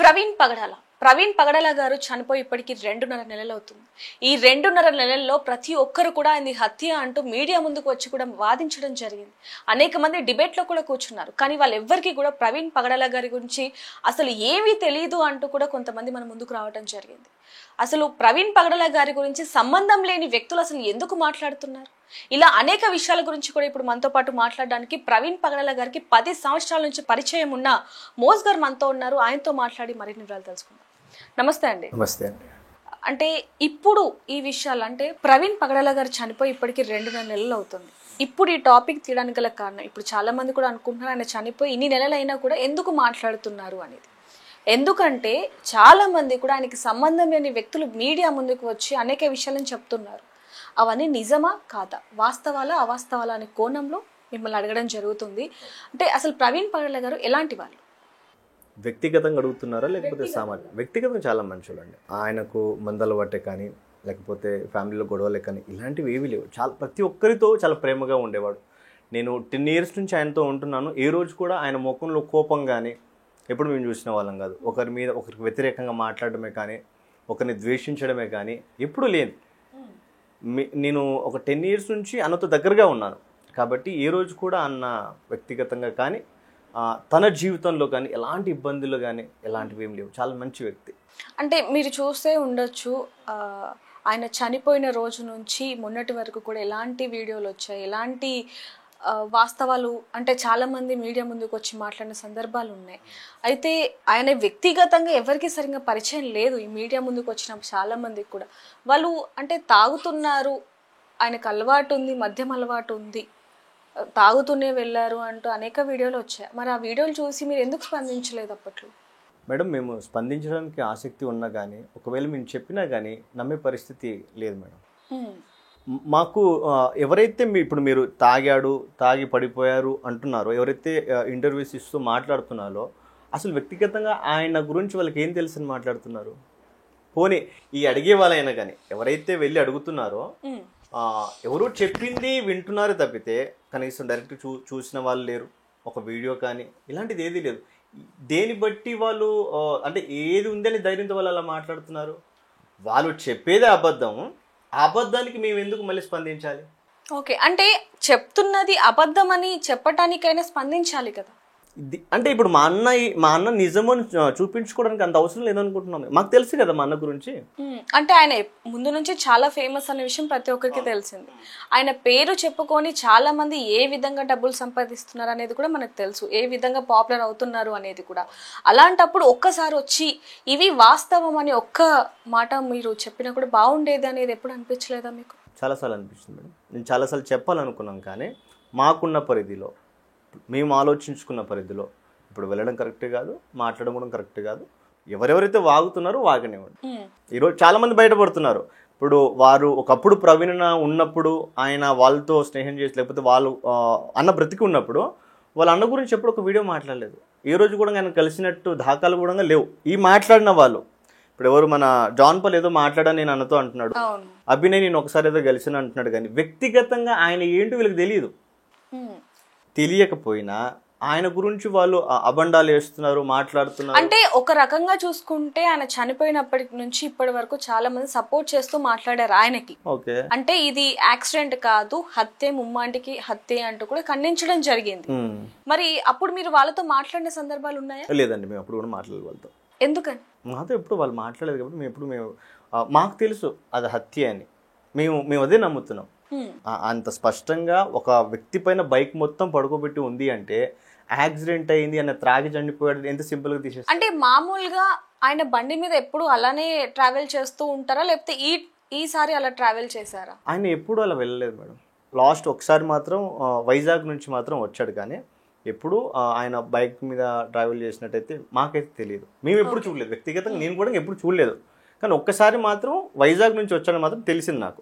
ప్రవీణ్ పగడాల గారు చనిపోయి ఇప్పటికి 2.5 నెలలు అవుతుంది. ఈ 2.5 నెలల్లో ప్రతి ఒక్కరు కూడా ఆయన్ని హత్య అంటూ మీడియా ముందుకు వచ్చి కూడా వాదించడం జరిగింది. అనేక మంది డిబేట్ లో కూడా కూర్చున్నారు. కానీ వాళ్ళెవ్వరికీ కూడా ప్రవీణ్ పగడాల గారి గురించి అసలు ఏమీ తెలియదు అంటూ కూడా కొంతమంది మన ముందుకు రావడం జరిగింది. అసలు ప్రవీణ్ పగడాల గారి గురించి సంబంధం లేని వ్యక్తులు అసలు ఎందుకు మాట్లాడుతున్నారు? ఇలా అనేక విషయాల గురించి కూడా ఇప్పుడు మనతో పాటు మాట్లాడడానికి ప్రవీణ్ పగడాల గారికి 10 సంవత్సరాల నుంచి పరిచయం ఉన్న మోస్ గారు మనతో ఉన్నారు. ఆయనతో మాట్లాడి మరిన్ని వివరాలు తెలుసుకుందాం. నమస్తే అండి. నమస్తే అండి. అంటే ఇప్పుడు ఈ విషయాలు అంటే ప్రవీణ్ పగడాల గారు చనిపోయి ఇప్పటికి 2.5 నెలలు అవుతుంది. ఇప్పుడు ఈ టాపిక్ తీయడానికి గల కారణం ఇప్పుడు చాలా మంది కూడా అనుకుంటున్నారు ఆయన చనిపోయి ఇన్ని నెలలైనా కూడా ఎందుకు మాట్లాడుతున్నారు అనేది. ఎందుకంటే చాలా మంది కూడా ఆయనకి సంబంధం లేని వ్యక్తులు మీడియా ముందుకు వచ్చి అనేక విషయాలను చెప్తున్నారు. అవన్నీ నిజమా కాదా, వాస్తవాలా అవాస్తవాలా అనే కోణంలో మిమ్మల్ని అడగడం జరుగుతుంది. అంటే అసలు ప్రవీణ్ పగడాల గారు ఎలాంటి వాళ్ళు? వ్యక్తిగతంగా అడుగుతున్నారా లేకపోతే సామాన్య? వ్యక్తిగతంగా చాలా మంచోళ్ళు అండి. ఆయనకు మందలు పట్టే కానీ లేకపోతే ఫ్యామిలీలో గొడవలే కానీ ఇలాంటివి ఏవీ లేవు. చాలా ప్రతి ఒక్కరితో చాలా ప్రేమగా ఉండేవాడు. నేను 10 years నుంచి ఆయనతో ఉంటున్నాను. ఏ రోజు కూడా ఆయన ముఖంలో కోపం కానీ ఎప్పుడు మేము చూసిన వాళ్ళం కాదు. ఒకరి మీద ఒకరికి వ్యతిరేకంగా మాట్లాడడమే కానీ ఒకరిని ద్వేషించడమే కానీ ఎప్పుడూ లేదు. నేను ఒక 10 years నుంచి అన్నతో దగ్గరగా ఉన్నాను కాబట్టి ఏ రోజు కూడా అన్న వ్యక్తిగతంగా కానీ తన జీవితంలో కానీ ఎలాంటి ఇబ్బందులు కానీ ఎలాంటివి ఏం లేవు. చాలా మంచి వ్యక్తి. అంటే మీరు చూస్తే ఉండొచ్చు ఆయన చనిపోయిన రోజు నుంచి మొన్నటి వరకు కూడా ఎలాంటి వీడియోలు వచ్చాయి, ఎలాంటి వాస్తవాలు అంటే చాలా మంది మీడియా ముందుకు వచ్చి మాట్లాడిన సందర్భాలు ఉన్నాయి. అయితే ఆయన వ్యక్తిగతంగా ఎవరికి సరిగ్గా పరిచయం లేదు. ఈ మీడియా ముందుకు వచ్చిన చాలా మందికి కూడా వాళ్ళు అంటే తాగుతున్నారు, ఆయనకు అలవాటు ఉంది, మద్యం అలవాటు ఉంది, తాగుతూనే వెళ్ళారు అంటూ అనేక వీడియోలు వచ్చాయి. మరి ఆ వీడియోలు చూసి మీరు ఎందుకు స్పందించలేదు అప్పట్లో? మేడం, మేము స్పందించడానికి ఆసక్తి ఉన్నా కానీ ఒకవేళ మేము చెప్పినా కానీ నమ్మే పరిస్థితి లేదు మేడం. మాకు ఎవరైతే ఇప్పుడు మీరు తాగి పడిపోయారు అంటున్నారో, ఎవరైతే ఇంటర్వ్యూస్ ఇస్తూ మాట్లాడుతున్నారో అసలు వ్యక్తిగతంగా ఆయన గురించి వాళ్ళకి ఏం తెలుసని మాట్లాడుతున్నారు? పోనీ ఈ అడిగే వాళ్ళైనా కానీ ఎవరైతే వెళ్ళి అడుగుతున్నారో ఎవరో చెప్పింది వింటున్నారో తప్పితే కనీసం డైరెక్ట్ చూసిన వాళ్ళు లేరు. ఒక వీడియో కానీ ఇలాంటిది ఏదీ లేదు. దేని బట్టి వాళ్ళు అంటే ఏది ఉందని ధైర్యంతో వాళ్ళు అలా మాట్లాడుతున్నారు? వాళ్ళు చెప్పేదే అబద్ధం. ఆ అబద్ధానికి మేము ఎందుకు మళ్ళీ స్పందించాలి? ఓకే, అంటే చెప్తున్నది అబద్ధం అని చెప్పటానికైనా స్పందించాలి కదా. అంటే ఇప్పుడు మా అన్న నిజమని చూపించుకోవడానికి అంత అవసరం లేదనుకుంటున్నాం. మాకు తెలుసు కదా మా అన్న గురించి. అంటే ఆయన ముందు నుంచి చాలా ఫేమస్ అనే విషయం ప్రతి ఒక్కరికి తెలిసింది. ఆయన పేరు చెప్పుకొని చాలా మంది ఏ విధంగా డబ్బులు సంపాదిస్తున్నారు అనేది కూడా మనకు తెలుసు, ఏ విధంగా పాపులర్ అవుతున్నారు అనేది కూడా. అలాంటప్పుడు ఒక్కసారి వచ్చి ఇవి వాస్తవం అని ఒక్క మాట మీరు చెప్పినా కూడా బాగుండేది అనేది ఎప్పుడు అనిపించలేదా మీకు? చాలాసార్లు అనిపిస్తుంది మేడం. నేను చాలాసార్లు చెప్పాలనుకున్నాం కానీ మాకున్న పరిధిలో మేము ఆలోచించుకున్న పరిధిలో ఇప్పుడు వెళ్ళడం కరెక్టే కాదు, మాట్లాడడం కూడా కరెక్ట్ కాదు. ఎవరెవరైతే వాగుతున్నారో వాగనివ్వండి. ఈరోజు చాలామంది బయటపడుతున్నారు. ఇప్పుడు వారు ఒకప్పుడు ప్రవీణ్ ఉన్నప్పుడు ఆయన వాళ్ళతో స్నేహం చేసి లేకపోతే వాళ్ళు అన్న బ్రతికి ఉన్నప్పుడు వాళ్ళ అన్న గురించి ఎప్పుడు ఒక వీడియో మాట్లాడలేదు. ఏ రోజు కూడా ఆయన కలిసినట్టు దాఖలు కూడా లేవు. ఈ మాట్లాడిన వాళ్ళు ఇప్పుడు ఎవరు మన జాన్ పాల్ ఏదో మాట్లాడని నేను అన్నతో అంటున్నాడు, అభినయ్ నేను ఒకసారి ఏదో కలిసిన అంటున్నాడు. కానీ వ్యక్తిగతంగా ఆయన ఏంటో వీళ్ళకి తెలియదు. తెలియకపోయినా ఆయన గురించి వాళ్ళు అబండాలు వేస్తున్నారు, మాట్లాడుతున్నారు. అంటే ఒక రకంగా చూసుకుంటే ఆయన చనిపోయినప్పటి నుంచి ఇప్పటి వరకు చాలా మంది సపోర్ట్ చేస్తూ మాట్లాడారు ఆయనకి. ఓకే, అంటే ఇది యాక్సిడెంట్ కాదు, హత్య, ముమ్మాంటికి హత్య అంటూ కూడా ఖండించడం జరిగింది. మరి అప్పుడు మీరు వాళ్ళతో మాట్లాడిన సందర్భాలు ఉన్నాయా? లేదండి, మేము అప్పుడు కూడా మాట్లాడలేదు వాళ్ళతో. ఎందుకని? మాతో ఎప్పుడు వాళ్ళు మాట్లాడలేదు కాబట్టి మేము మాకు తెలుసు అది హత్య అని. మేము అదే నమ్ముతున్నాం. అంత స్పష్టంగా ఒక వ్యక్తి పైన బైక్ మొత్తం పడుకోబెట్టి ఉంది అంటే యాక్సిడెంట్ అయింది అన్న త్రాగి చనిపోయాడు ఎంత సింపుల్ గా తీసేస్తారు. అంటే మామూలుగా ఆయన బండి మీద ఎప్పుడు అలానే ట్రావెల్ చేస్తూ ఉంటారా లేకపోతే ఈసారి అలా ట్రావెల్ చేశారా? ఆయన ఎప్పుడు అలా వెళ్ళలేదు మేడం. లాస్ట్ ఒకసారి మాత్రం వైజాగ్ నుంచి మాత్రం వచ్చాడు కానీ ఎప్పుడు ఆయన బైక్ మీద ట్రావెల్ చేసినట్టయితే మాకైతే తెలియదు. మేము ఎప్పుడు చూడలేదు. వ్యక్తిగతంగా నేను కూడా ఎప్పుడు చూడలేదు. కానీ ఒక్కసారి మాత్రం వైజాగ్ నుంచి వచ్చాడని మాత్రం తెలిసింది నాకు.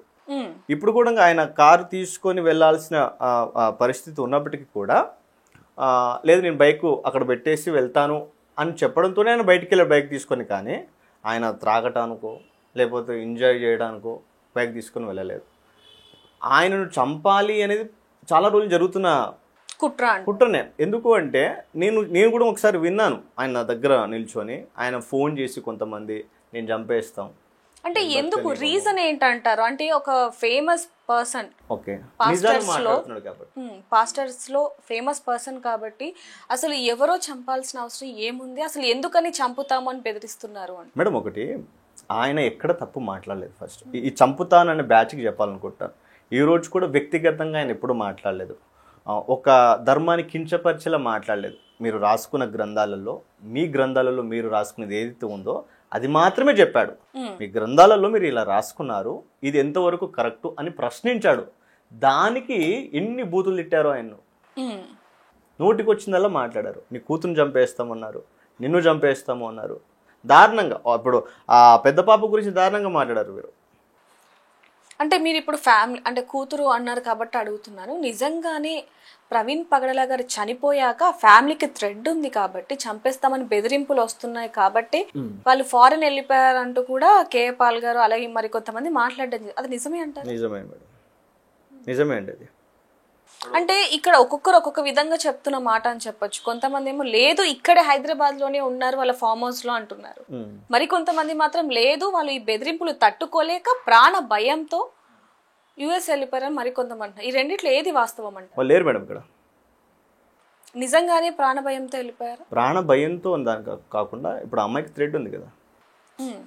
ఇప్పుడు కూడా ఆయన కారు తీసుకొని వెళ్ళాల్సిన పరిస్థితి ఉన్నప్పటికీ కూడా లేదు నేను బైక్ అక్కడ పెట్టేసి వెళ్తాను అని చెప్పడంతోనే ఆయన బయటికి వెళ్ళాడు బైక్ తీసుకొని. కానీ ఆయన త్రాగటానికో లేకపోతే ఎంజాయ్ చేయడానికో బైక్ తీసుకొని వెళ్ళలేదు. ఆయనను చంపాలి అనేది చాలా రోజులు జరుగుతున్న కుట్ర అంట. కుట్రనే. ఎందుకు అంటే నేను కూడా ఒకసారి విన్నాను ఆయన నా దగ్గర నిల్చొని, ఆయన ఫోన్ చేసి కొంతమంది నేను చంపేస్తాం అంటే ఎందుకు రీజన్ ఏంటంటారు? అంటే ఒక ఫేమస్ పర్సన్, ఓకే పాస్టర్స్ లో ఫేమస్ పర్సన్ కాబట్టి అసలు ఎవరో చంపాల్సిన అవసరం ఏముంది, అసలు ఎందుకని చంపుతాము అని బెదిరిస్తున్నారు అని. మేడం ఒకటి, ఆయన ఎక్కడ తప్పు మాట్లాడలేదు. ఫస్ట్ ఈ చంపుతాననే బ్యాచ్కి చెప్పాలనుకుంటాను. ఈ రోజు కూడా వ్యక్తిగతంగా ఆయన ఎప్పుడు మాట్లాడలేదు, ఒక ధర్మాన్ని కించపరిచేలా మాట్లాడలేదు. మీరు రాసుకున్న గ్రంథాలలో, మీ గ్రంథాలలో మీరు రాసుకునేది ఏదైతే ఉందో అది మాత్రమే చెప్పాడు. మీ గ్రంథాలలో మీరు ఇలా రాసుకున్నారు, ఇది ఎంతవరకు కరెక్టు అని ప్రశ్నించాడు. దానికి ఎన్ని బూతులు తిట్టారో ఆయన్ను. నోటికి వచ్చిందల్లా మాట్లాడారు. నీ కూతురు చంపేస్తామన్నారు, నిన్ను చంపేస్తాము అన్నారు. దారుణంగా, ఇప్పుడు ఆ పెద్ద పాప గురించి దారుణంగా మాట్లాడారు మీరు. అంటే మీరు ఇప్పుడు ఫ్యామిలీ అంటే కూతురు అన్నారు కాబట్టి అడుగుతున్నాను, నిజంగానే ప్రవీణ్ పగడల గారు చనిపోయాక ఫ్యామిలీకి థ్రెడ్ ఉంది కాబట్టి చంపేస్తామని బెదిరింపులు వస్తున్నాయి కాబట్టి వాళ్ళు ఫారెన్ వెళ్ళిపోయారంటూ కూడా కేఏ పాల్ గారు అలాగే మరి కొంతమంది మాట్లాడడం, అది నిజమే అంటారు? నిజమే మేడం, నిజమే అండి అది. అంటే ఇక్కడ ఒక్కొక్కరు ఒక్కొక్క విధంగా చెప్తున్న మాట అని చెప్పొచ్చు. కొంతమంది ఏమో లేదు ఇక్కడే హైదరాబాద్ లోనే ఉన్నారు వాళ్ళ ఫామ్ హౌస్ లో అంటున్నారు. మరి కొంతమంది మాత్రం లేదు వాళ్ళు ఈ బెదిరింపులు తట్టుకోలేక ప్రాణ భయంతో యుఎస్ వెళ్ళిపోయారని మరి కొంతమంది. ఈ రెండిట్లో ఏది వాస్తవం అంటే? లేరు మేడం ఇక్కడ. నిజంగానే ప్రాణ భయంతో వెళ్ళిపోయారు. ప్రాణ భయంతో దాని కాకుండా ఇప్పుడు అమ్మాయికి థ్రెడ్ ఉంది కదా,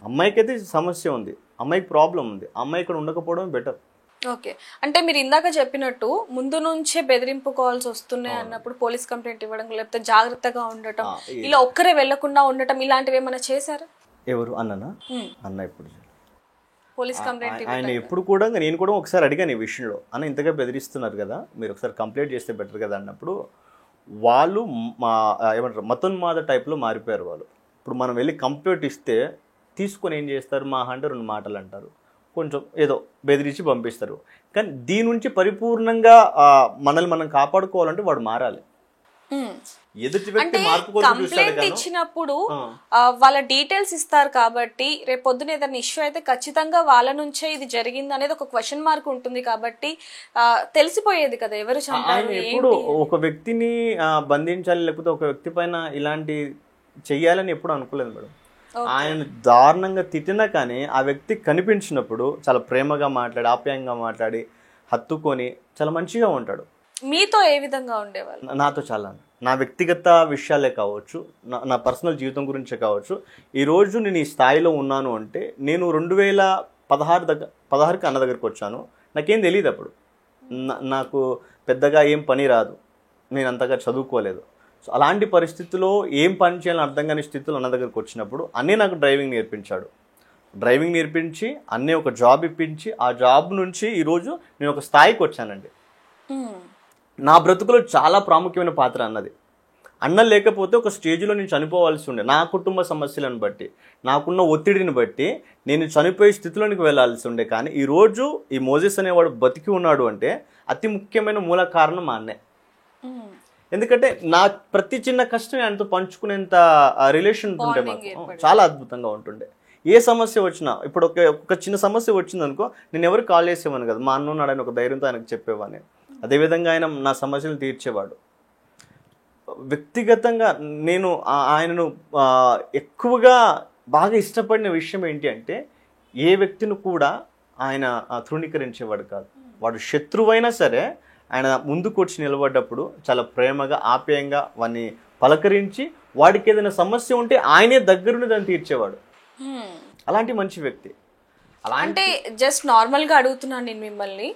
అమ్మాయికి అయితే సమస్య ఉంది, అమ్మాయికి ప్రాబ్లం ఉంది, అమ్మాయి ఇక్కడ ఉండకపోవడం బెటర్. ఓకే, అంటే మీరు ఇందాక చెప్పినట్టు ముందు నుంచే బెదిరింపు కాల్స్ వస్తున్నాయి అన్నప్పుడు పోలీస్ కంప్లైంట్ ఇవ్వడం లేకపోతే జాగ్రత్తగా ఉండటం, ఇలా ఒక్కరే వెళ్లకుండా ఉండటం ఇలాంటివి ఏమైనా చేశారా? ఎవరు అన్ననా? అన్న ఇప్పుడు పోలీస్ కంప్లైంట్ ఆయన ఎప్పుడు కూడా, నేను కూడా ఒకసారి అడిగాను ఈ విషయంలో, అన్న ఇంతగా బెదిరిస్తున్నారు కదా, మీరు ఒకసారి కంప్లైంట్ చేస్తే బెటర్ కదా అన్నప్పుడు వాళ్ళు ఏమంటారు మతోన్మాద టైప్లో మారిపోయారు వాళ్ళు. ఇప్పుడు మనం వెళ్ళి కంప్లైంట్ ఇస్తే తీసుకొని ఏం చేస్తారు, మా అంటే 2 మాటలు అంటారు, కొంచెం ఏదో బెదిరించి పంపిస్తారు. కానీ దీని నుంచి పరిపూర్ణంగా మనల్ని మనం కాపాడుకోవాలంటే వాడు మారాలి. ఎదుటి వ్యక్తి మార్పు కోసం కంప్లైంట్ ఇచ్చినప్పుడు వాళ్ళ డీటెయిల్స్ ఇస్తారు కాబట్టి రేపు పొద్దున ఏదైనా ఇష్యూ అయితే ఖచ్చితంగా వాళ్ళ నుంచే ఇది జరిగింది అనేది ఒక క్వశ్చన్ మార్క్ ఉంటుంది కాబట్టి తెలిసిపోయేది కదా ఎవరు చంపారు. ఎప్పుడు ఒక వ్యక్తిని బంధించాలి లేకపోతే ఒక వ్యక్తి పైన ఇలాంటి చెయ్యాలని ఎప్పుడు అనుకోలేదు మేడం. ఆయన దారుణంగా తిట్టినా కానీ ఆ వ్యక్తి కనిపించినప్పుడు చాలా ప్రేమగా మాట్లాడి ఆప్యాయంగా మాట్లాడి హత్తుకొని చాలా మంచిగా ఉంటాడు. మీతో ఏ విధంగా ఉండేవాళ్ళు? నాతో చాలా, నా వ్యక్తిగత విషయాలే కావచ్చు, నా పర్సనల్ జీవితం గురించే కావచ్చు. ఈరోజు నేను ఈ స్థాయిలో ఉన్నాను అంటే నేను 2016కి అన్న దగ్గరికి వచ్చాను. నాకేం తెలియదు అప్పుడు, నాకు పెద్దగా ఏం పని రాదు, నేను అంతగా చదువుకోలేదు. సో అలాంటి పరిస్థితుల్లో ఏం పని చేయాలని అర్థం కాని స్థితిలో అన్న దగ్గరికి వచ్చినప్పుడు అన్నీ నాకు డ్రైవింగ్ నేర్పించాడు. డ్రైవింగ్ నేర్పించి అన్నీ ఒక జాబ్ ఇప్పించి ఆ జాబ్ నుంచి ఈరోజు నేను ఒక స్థాయికి వచ్చానండి. నా బ్రతుకులో చాలా ప్రాముఖ్యమైన పాత్ర అన్నది. అన్న లేకపోతే ఒక స్టేజ్లో నేను చనిపోవాల్సి ఉండే, నా కుటుంబ సమస్యలను బట్టి నాకున్న ఒత్తిడిని బట్టి నేను చనిపోయే స్థితిలోనికి వెళ్ళాల్సి ఉండే. కానీ ఈరోజు ఈ మోజెస్ అనేవాడు బతికి ఉన్నాడు అంటే అతి ముఖ్యమైన మూల కారణం మా అన్నే. ఎందుకంటే నా ప్రతి చిన్న కష్టం ఆయనతో పంచుకునేంత రిలేషన్ ఉంటే మాకు చాలా అద్భుతంగా ఉంటుండే. ఏ సమస్య వచ్చినా, ఇప్పుడు ఒక చిన్న సమస్య వచ్చిందనుకో నేను ఎవరికి కాల్ చేసేవాను కదా, మా అన్న ఉన్నాడని ఒక ధైర్యంతో ఆయనకు చెప్పేవాడిని. అదేవిధంగా ఆయన నా సమస్యలు తీర్చేవాడు. వ్యక్తిగతంగా నేను ఆయనను ఎక్కువగా బాగా ఇష్టపడిన విషయం ఏంటి అంటే ఏ వ్యక్తిని కూడా ఆయన తృణీకరించేవాడు కాదు. వాడు శత్రువైనా సరే ఆయన ముందుకు వచ్చి నిలబడ్డప్పుడు చాలా ప్రేమగా ఆప్యాయంగా వాడిని పలకరించి వాడికి ఏదైనా సమస్య ఉంటే ఆయనే దగ్గరుండి దాన్ని తీర్చేవాడు. అలాంటి మంచి వ్యక్తి. అంటే జస్ట్ నార్మల్గా అడుగుతున్నాను నేను మిమ్మల్ని,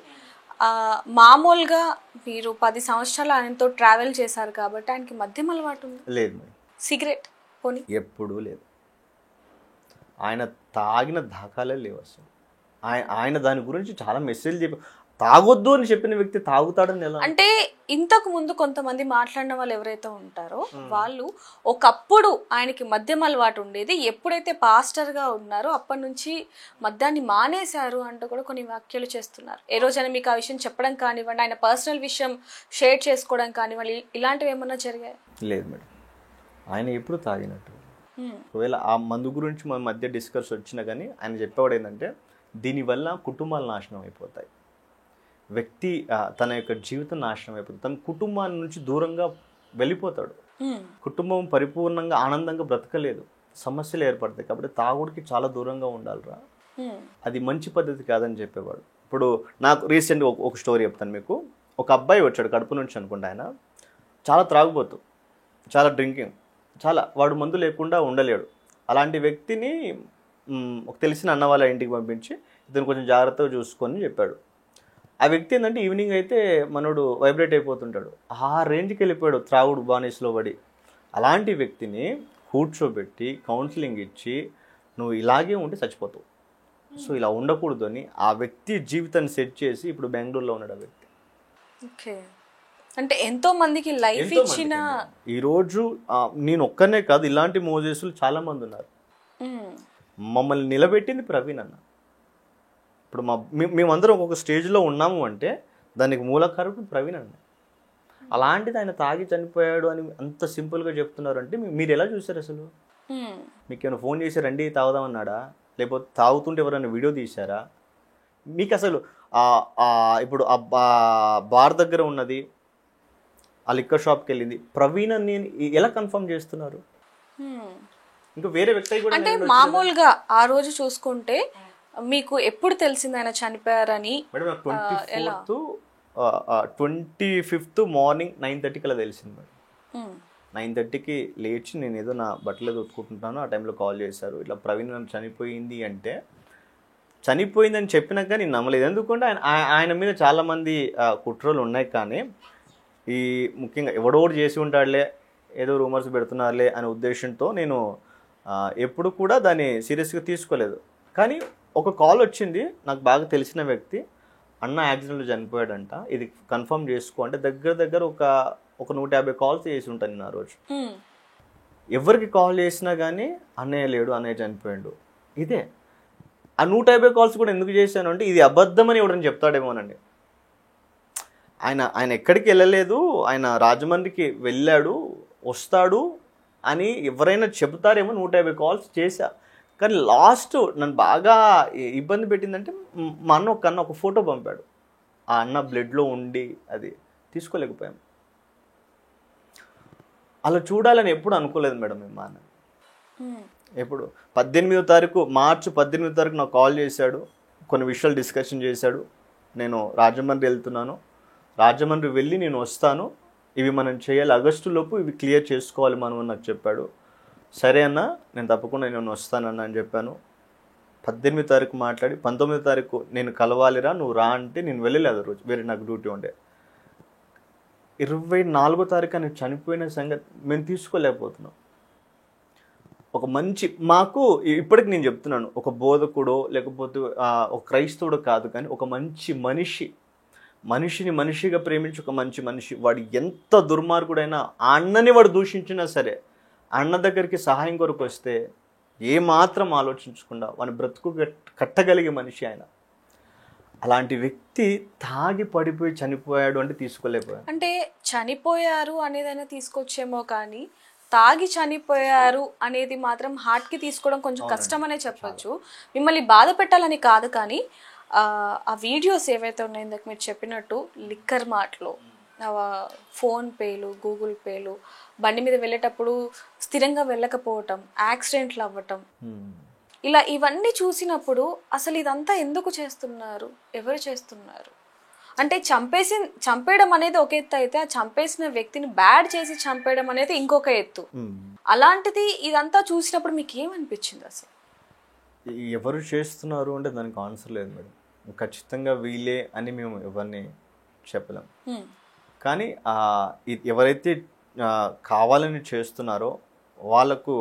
మామూలుగా మీరు 10 సంవత్సరాలు ఆయనతో ట్రావెల్ చేశారు కాబట్టి ఆయనకి మద్యం అలవాటు ఉంది? లేదు మేడం. సిగరెట్ పోనీ? ఎప్పుడూ లేదు. ఆయన తాగిన దాఖలే లేవు అసలు. ఆయన దాని గురించి చాలా మెసేజ్ చెప్పి తాగొద్దు అని చెప్పిన వ్యక్తి తాగుతాడని ఎలా? అంటే ఇంతకు ముందు కొంతమంది మాట్లాడిన వాళ్ళు ఎవరైతే ఉంటారో వాళ్ళు ఒకప్పుడు ఆయనకి మద్యం అలవాటు ఉండేది, ఎప్పుడైతే పాస్టర్ గా ఉన్నారో అప్పటి నుంచి మద్యాన్ని మానేశారు అంటూ కూడా కొన్ని వ్యాఖ్యలు చేస్తున్నారు. ఏ రోజైనా మీకు ఆ విషయం చెప్పడం కానివ్వండి, ఆయన పర్సనల్ విషయం షేర్ చేసుకోవడం కానివ్వండి, ఇలాంటివి ఏమన్నా జరిగాయి? లేదు మేడం, ఆయన ఎప్పుడు తాగినట్టు. ఒకవేళ ఆ మందు గురించి మన మధ్య డిస్కస్ వచ్చినా కానీ ఆయన చెప్పేవాడు ఏంటంటే దీనివల్ల కుటుంబాలు నాశనం అయిపోతాయి, వ్యక్తి తన యొక్క జీవితం నాశనం అయిపోతుంది, తన కుటుంబాన్ని నుంచి దూరంగా వెళ్ళిపోతాడు. కుటుంబం పరిపూర్ణంగా ఆనందంగా బ్రతకలేదు, సమస్యలు ఏర్పడతాయి. కాబట్టి తాగుడికి చాలా దూరంగా ఉండాలిరా, అది మంచి పద్ధతి కాదని చెప్పేవాడు. ఇప్పుడు నాకు రీసెంట్గా ఒక స్టోరీ చెప్తాను మీకు. ఒక అబ్బాయి వచ్చాడు కడుపు నుంచి అనుకుంటా, ఆయన చాలా త్రాగుబోతు, చాలా డ్రింకింగ్, చాలా వాడు మందు లేకుండా ఉండలేడు. అలాంటి వ్యక్తిని ఒక తెలిసిన అన్న వాళ్ళ ఇంటికి పంపించి ఇతను కొంచెం జాగ్రత్తగా చూసుకొని చెప్పాడు. ఆ వ్యక్తి ఏంటంటే ఈవినింగ్ అయితే మనోడు వైబ్రేట్ అయిపోతుంటాడు, ఆ రేంజ్కి వెళ్ళిపోయాడు త్రాగుడు బానిసలో పడి. అలాంటి వ్యక్తిని కూర్చోబెట్టి కౌన్సిలింగ్ ఇచ్చి నువ్వు ఇలాగే ఉంటే చచ్చిపోతావు, సో ఇలా ఉండకూడదు అని ఆ వ్యక్తి జీవితాన్ని సెట్ చేసి ఇప్పుడు బెంగళూరులో ఉన్నాడు ఆ వ్యక్తి. ఓకే, అంటే ఎంతో మందికి లైఫ్ ఇచ్చిన ఈరోజు నేను ఒక్కనే కాదు, ఇలాంటి మోజెస్లు చాలా మంది ఉన్నారు. మమ్మల్ని నిలబెట్టింది ప్రవీణ్ అన్న. ఇప్పుడు మేమందరం ఒక స్టేజ్లో ఉన్నాము అంటే దానికి మూలకారకుడు ప్రవీణ్ అన్న. అలాంటిది ఆయన తాగి చనిపోయాడు అని అంత సింపుల్గా చెప్తున్నారు అంటే మీరు ఎలా చూసారు అసలు? మీకు ఏమైనా ఫోన్ చేసి రండి తాగుదామన్నాడా, లేకపోతే తాగుతుంటే ఎవరైనా వీడియో తీశారా? మీకు అసలు ఇప్పుడు ఆ బార్ దగ్గర ఉన్నది, ఆ లిక్కర్ షాప్కి వెళ్ళింది ప్రవీణ్ అని ఎలా కన్ఫర్మ్ చేస్తున్నారు? ఇంకా వేరే వ్యక్తి కూడా అంటే మామూలుగా ఆ రోజు చూసుకుంటే మీకు ఎప్పుడు తెలిసింది ఆయన చనిపోయారని? మేడం 25th మార్నింగ్ 9:30 అలా తెలిసింది మేడం. 9:30కి లేచి నేను ఏదో నా బట్టలు ఉతుకుంటున్నాను, ఆ టైంలో కాల్ చేశారు, ఇట్లా ప్రవీణ్ చనిపోయింది అంటే. చనిపోయిందని చెప్పినాక నేను నమ్మలేదు, ఎందుకంటే ఆయన మీద చాలామంది కుట్రలు ఉన్నాయి. కానీ ఈ ముఖ్యంగా ఎవడోడు చేసి ఉంటాడులే, ఏదో రూమర్స్ పెడుతున్నారులే అనే ఉద్దేశంతో నేను ఎప్పుడు కూడా దాన్ని సీరియస్గా తీసుకోలేదు. కానీ ఒక కాల్ వచ్చింది, నాకు బాగా తెలిసిన వ్యక్తి, అన్న యాక్సిడెంట్లో చనిపోయాడంట, ఇది కన్ఫర్మ్ చేసుకో అంటే దగ్గర ఒక 150 కాల్స్ చేసి ఉంటాను నేను ఆ రోజు. ఎవరికి కాల్ చేసినా కానీ అన్నయ్య లేడు, అన్నయ్య చనిపోయాడు. ఇదే ఆ 150 కాల్స్ కూడా ఎందుకు చేశాను అంటే ఇది అబద్ధమని ఎవడని చెప్తాడేమోనండి. ఆయన ఎక్కడికి వెళ్ళలేదు, ఆయన రాజమండ్రికి వెళ్ళాడు వస్తాడు అని ఎవరైనా చెబుతారేమో 150 కాల్స్ చేశా. కానీ లాస్ట్ నన్ను బాగా ఇబ్బంది పెట్టిందంటే మా అన్న ఒక ఫోటో పంపాడు, ఆ అన్న బ్లడ్లో ఉండి అది తీసుకోలేకపోయాం. అలా చూడాలని ఎప్పుడు అనుకోలేదు మేడం మేము. మా అన్న ఎప్పుడు 18వ తారీఖు మార్చి 18వ తారీఖు నాకు కాల్ చేశాడు, కొన్ని విషయాలు డిస్కషన్ చేశాడు. నేను రాజమండ్రి వెళ్తున్నాను, రాజమండ్రి వెళ్ళి నేను వస్తాను, ఇవి మనం చేయాలి, ఆగస్టులోపు ఇవి క్లియర్ చేసుకోవాలి మనం అని నాకు చెప్పాడు. సరే అన్న నేను తప్పకుండా నేను వస్తానన్న అని చెప్పాను. 18వ తారీఖు మాట్లాడి 19వ తారీఖు నేను కలవాలిరా నువ్వు రా అంటే నేను వెళ్ళలేదు ఆ రోజు, వేరే నాకు డ్యూటీ ఉండే. 24వ తారీఖు నేను చనిపోయిన సంగతి మేము తీసుకోలేకపోతున్నాం. ఒక మంచి మాకు ఇప్పటికి నేను చెప్తున్నాను, ఒక బోధకుడో లేకపోతే ఒక క్రైస్తవుడో కాదు, కానీ ఒక మంచి మనిషిని మనిషిగా ప్రేమించి ఒక మంచి మనిషి, వాడు ఎంత దుర్మార్గుడైనా ఆ అన్నని వాడు దూషించినా సరే అన్న దగ్గరికి సహాయం కొరకు వస్తే ఏమాత్రం ఆలోచించకుండా వాని బ్రతుకు కట్టగలిగే మనిషి ఆయన. అలాంటి వ్యక్తి తాగి పడిపోయి చనిపోయాడు అంటే తీసుకోలేకపోయాడు. అంటే చనిపోయారు అనేదైనా తీసుకొచ్చేమో, కానీ తాగి చనిపోయారు అనేది మాత్రం హార్ట్కి తీసుకోవడం కొంచెం కష్టం అనే చెప్పచ్చు. మిమ్మల్ని బాధ పెట్టాలని కాదు, కానీ ఆ వీడియోస్ ఏవైతే ఉన్నాయో ఇందాక మీరు చెప్పినట్టు లిక్కర్ మార్ట్లో ఫోన్ పేలు, గూగుల్ పేలు, బండి మీద వెళ్ళేటప్పుడు స్థిరంగా వెళ్ళకపోవటం, యాక్సిడెంట్లు అవ్వటం, ఇలా ఇవన్నీ చూసినప్పుడు అసలు ఇదంతా ఎందుకు చేస్తున్నారు, ఎవరు చేస్తున్నారు? అంటే చంపేయడం అనేది ఒక ఎత్తు అయితే, ఆ చంపేసిన వ్యక్తిని బ్యాడ్ చేసి చంపేయడం అనేది ఇంకొక ఎత్తు. అలాంటిది ఇదంతా చూసినప్పుడు మీకు ఏమనిపించింది అసలు? ఎవరు చేస్తున్నారు అంటే దానికి ఆన్సర్ లేదు మేడం. ఖచ్చితంగా వీలే అని మేము ఎవరిని చెప్పలేం. కానీ ఎవరైతే కావాలని చేస్తున్నారో వాళ్ళకు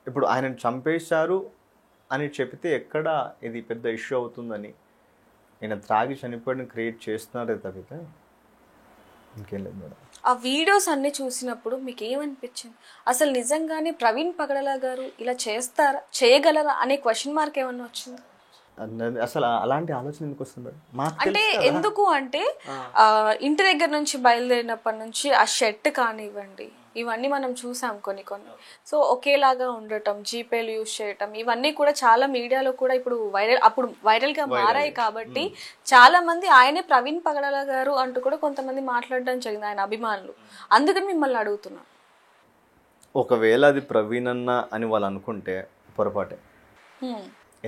ఇప్పుడు ఆయనను చంపేశారు అని చెప్తే ఎక్కడ ఇది పెద్ద ఇష్యూ అవుతుందని ఆయన త్రాగి చనిపోయిన క్రియేట్ చేస్తున్నారే తప్పితే ఇంకేం లేదు మేడం. ఆ వీడియోస్ అన్ని చూసినప్పుడు మీకు ఏమనిపించింది? అసలు నిజంగానే ప్రవీణ్ పగడాల గారు ఇలా చేస్తారా, చేయగలరా అనే క్వశ్చన్ మార్క్ ఏమన్నా వచ్చింది? అసలు అలాంటి ఆలోచన ఎందుకు వస్తుంది మేడం? అంటే ఎందుకు అంటే ఇంటి దగ్గర నుంచి బయలుదేరినప్పటి నుంచి ఆ షర్ట్ కానివ్వండి, ఇవన్నీ మనం చూసాం కొన్ని. సో ఒకేలాగా ఉండటం, జీపేలు యూజ్ చేయటం, ఇవన్నీ కూడా చాలా మీడియాలో కూడా ఇప్పుడు వైరల్ గా మారాయి కాబట్టి చాలా మంది ఆయనే ప్రవీణ్ పగడాల గారు అంటూ కూడా కొంతమంది మాట్లాడడం జరిగింది, ఆయన అభిమానులు. అందుకని మిమ్మల్ని అడుగుతున్నాను. ఒకవేళ అది ప్రవీణ్ అన్న అని వాళ్ళు అనుకుంటే పొరపాటే.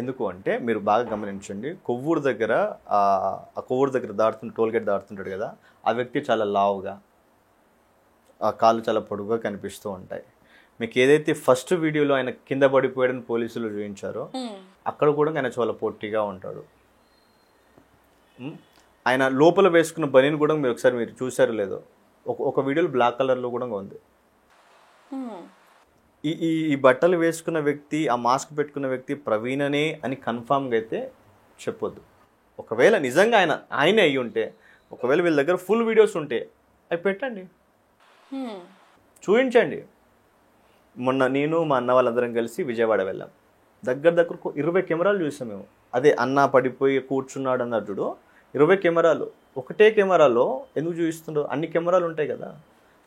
ఎందుకు అంటే మీరు బాగా గమనించండి, కొవ్వూరు దగ్గర ఆ కొవ్వూరు దగ్గర టోల్ గేట్ దాడుతుంటాడు కదా, ఆ వ్యక్తి చాలా లావుగా, ఆ కాళ్ళు చాలా పొడుగుగా కనిపిస్తూ ఉంటాయి. మీకు ఏదైతే ఫస్ట్ వీడియోలో ఆయన కింద పడిపోయాడని పోలీసులు చూపించారో అక్కడ కూడా ఆయన చాలా పొట్టిగా ఉంటాడు. ఆయన లోపల వేసుకున్న బనీని కూడా మీరు ఒకసారి మీరు చూసారో లేదో, ఒక వీడియోలో బ్లాక్ కలర్లో కూడా ఉంది. ఈ బట్టలు వేసుకున్న వ్యక్తి, ఆ మాస్క్ పెట్టుకున్న వ్యక్తి ప్రవీణనే అని కన్ఫామ్గా అయితే చెప్పొద్దు. ఒకవేళ నిజంగా ఆయనే అయ్యి ఉంటే, ఒకవేళ వీళ్ళ దగ్గర ఫుల్ వీడియోస్ ఉంటే అవి పెట్టండి, చూపించండి. మొన్న నేను మా అన్న వాళ్ళందరం కలిసి విజయవాడ వెళ్ళాం. దగ్గర 20 కెమెరాలు చూసాం మేము. అదే అన్న పడిపోయి కూర్చున్నాడు అన్నట్టు 20 కెమెరాలు. ఒకటే కెమెరాలో ఎందుకు చూపిస్తుండో, అన్ని కెమెరాలు ఉంటాయి కదా.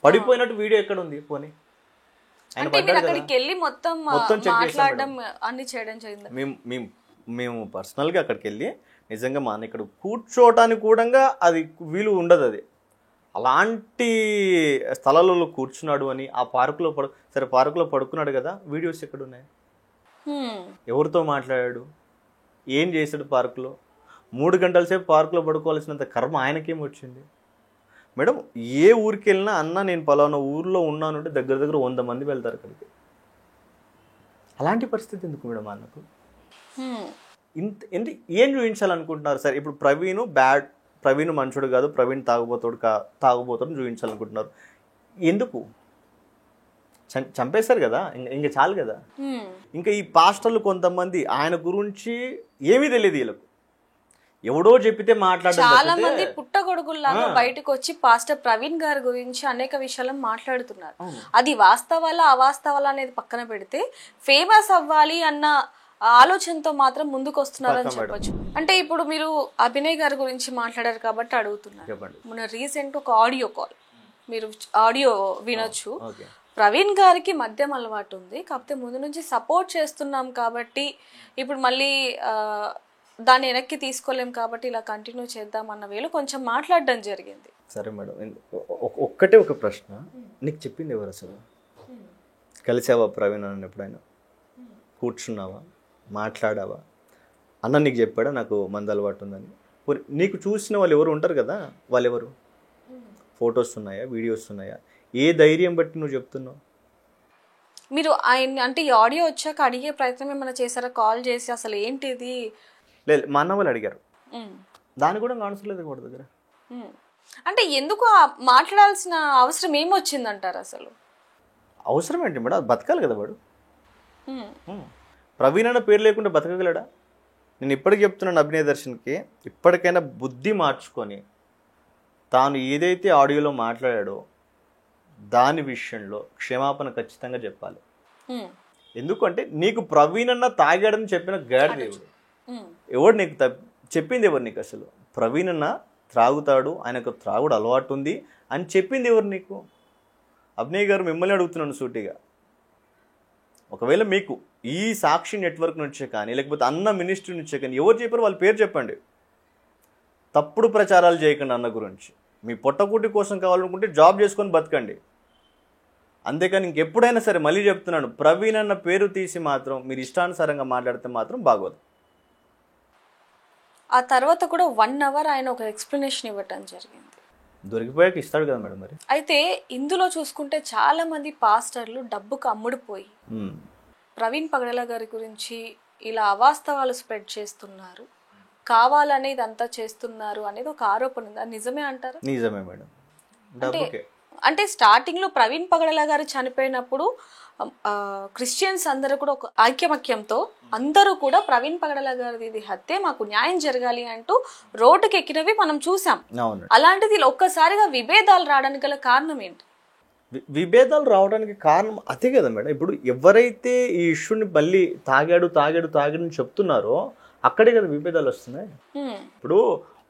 పడిపోయినట్టు వీడియో ఎక్కడ ఉంది పోనీ? మేము పర్సనల్గా అక్కడికి వెళ్ళి నిజంగా మా అన్న ఇక్కడ కూర్చోవటానికి కూడా అది వీలు ఉండదు. అది అలాంటి స్థలాలలో కూర్చున్నాడు అని, ఆ పార్కులో సరే పార్కులో పడుకున్నాడు కదా, వీడియోస్ ఎక్కడ ఉన్నాయి? ఎవరితో మాట్లాడాడు, ఏం చేశాడు పార్కులో? 3 గంటల సేపు పార్కులో పడుకోవాల్సినంత కర్మ ఆయనకేం వచ్చింది? మేడం, ఏ ఊరికి వెళ్ళినా అన్న నేను పలానా ఊర్లో ఉన్నాను అంటే దగ్గర 100 మంది వెళ్తారు అక్కడికి. అలాంటి పరిస్థితి ఎందుకు మేడం అన్నకు? ఏం చూపించాలనుకుంటున్నారు? సరే ఇప్పుడు ప్రవీణ్ మనుషుడు కాదు, ప్రవీణ్ తాగుబోతుడు చూపించాలనుకుంటున్నారు. ఎందుకు? చంపేశారు కదా, ఇంకా చాలు కదా. ఇంకా ఈ పాస్టర్లు కొంతమంది ఆయన గురించి ఏమీ తెలియదు వీళ్ళకు. ఎవడో చెప్పితే మాట్లాడారు. చాలా మంది పుట్టగొడుగుల్లాగా బయటకు వచ్చి పాస్టర్ ప్రవీణ్ గారి గురించి అనేక విషయాలను మాట్లాడుతున్నారు. అది వాస్తవాలా అవాస్తవాలా అనేది పక్కన పెడితే, ఫేమస్ అవ్వాలి అన్న ఆలోచనతో మాత్రం ముందుకు వస్తున్నారని చెప్పొచ్చు. అంటే ఇప్పుడు మీరు అభినయ్ గారి గురించి మాట్లాడారు కాబట్టి అడుగుతున్నారు. మొన్న రీసెంట్ ఒక ఆడియో కాల్, మీరు ఆడియో వినొచ్చు. ప్రవీణ్ గారికి మద్యం అలవాటు ఉంది, కాకపోతే ముందు నుంచి సపోర్ట్ చేస్తున్నాం కాబట్టి ఇప్పుడు మళ్ళీ దాన్ని వెనక్కి తీసుకోలేం కాబట్టి ఇలా కంటిన్యూ చేద్దాం అన్న వేళ కొంచెం మాట్లాడడం జరిగింది. సరే మేడం, ఒక్కటే ఒక ప్రశ్న, నీకు చెప్పింది ఎవరు అసలు? కలిసావా ప్రవీణ్ అన్న ఎప్పుడైనా? కూర్చున్నావా, మాట్లాడావా? అన్న నీకు చెప్పాడా నాకు మందు అలవాటు ఉందని? నీకు చూసిన వాళ్ళు ఎవరు ఉంటారు కదా, వాళ్ళు ఎవరు? ఫొటోస్ ఉన్నాయా, వీడియోస్ ఉన్నాయా? ఏ ధైర్యం బట్టి నువ్వు చెప్తున్నావు? మీరు ఆయన అంటే ఈ ఆడియో వచ్చాక అడిగే ప్రయత్నం ఏమైనా చేశారా? కాల్ చేసి అసలు ఏంటిది? లేదు, మా అన్న వాళ్ళు అడిగారు, దాన్ని కూడా కాన్సలేదు వాడి దగ్గర. అంటే ఎందుకు మాట్లాడాల్సిన అవసరం ఏమొచ్చిందంటారు? అసలు అవసరం ఏంటి మేడం? బతకాలి కదా వాడు. ప్రవీణ్ అన్న పేరు లేకుండా బతకగలడా? నేను ఇప్పటికి చెప్తున్నాను అభినయ దర్శన్కి, ఇప్పటికైనా బుద్ధి మార్చుకొని తాను ఏదైతే ఆడియోలో మాట్లాడాడో దాని విషయంలో క్షమాపణ ఖచ్చితంగా చెప్పాలి. ఎందుకంటే నీకు ప్రవీణ్ అన్న తాగాడని చెప్పిన గాడి దేవుడు ఎవడు? నీకు చెప్పింది ఎవరు నీకు? అసలు ప్రవీణ్ అన్న త్రాగుతాడు, ఆయనకు త్రాగుడు అలవాటు ఉంది అని చెప్పింది ఎవరు నీకు? అభినయ్ గారు మిమ్మల్ని అడుగుతున్నాను సూటిగా. ఒకవేళ మీకు ఈ సాక్షి నెట్వర్క్ నుంచే కానీ లేకపోతే అన్న మినిస్ట్రీ నుంచే కానీ ఎవరు చెప్పారు వాళ్ళ పేరు చెప్పండి. తప్పుడు ప్రచారాలు చేయకండి అన్న గురించి. మీ పొట్టకూటి కోసం కావాలనుకుంటే జాబ్ చేసుకొని బతకండి, అంతేకాని ఇంకెప్పుడైనా సరే మళ్ళీ చెప్తున్నాను, ప్రవీణ్ అన్న పేరు తీసి మాత్రం మీరు ఇష్టానుసారంగా మాట్లాడితే మాత్రం బాగోదు. ఆ తర్వాత కూడా 1 hour ఆయన ఒక ఎక్స్ప్లెనేషన్ ఇవ్వటం జరిగింది. దొరికిపోయాక ఇస్తాడు కదా మేడం మరి. అయితే ఇందులో చూసుకుంటే చాలా మంది పాస్టర్లు డబ్బుకు అమ్ముడుపోయి ప్రవీణ్ పగడాల గారి గురించి ఇలా అవాస్తవాలు స్ప్రెడ్ చేస్తున్నారు, కావాలనే ఇదంతా చేస్తున్నారు అనేది ఒక ఆరోపణ ఉంది. అది నిజమే అంటారు? నిజమే మేడం. అంటే స్టార్టింగ్ లో ప్రవీణ్ పగడాల గారు చనిపోయినప్పుడు క్రిస్టియన్స్ అందరూ కూడా ఒక ఐక్యమత్యంతో అందరూ కూడా ప్రవీణ్ పగడాల గారిది ఇది హత్య, మాకు న్యాయం జరగాలి అంటూ రోడ్డుకి ఎక్కినవి మనం చూసాం. అలాంటిది ఒక్కసారిగా విభేదాలు రావడానికి గల కారణం ఏంటి? విభేదాలు రావడానికి కారణం అదే కదా మేడం. ఇప్పుడు ఎవరైతే ఈ ఇష్యూని మళ్ళీ తాగాడని చెప్తున్నారో అక్కడే కదా విభేదాలు వస్తున్నాయి. ఇప్పుడు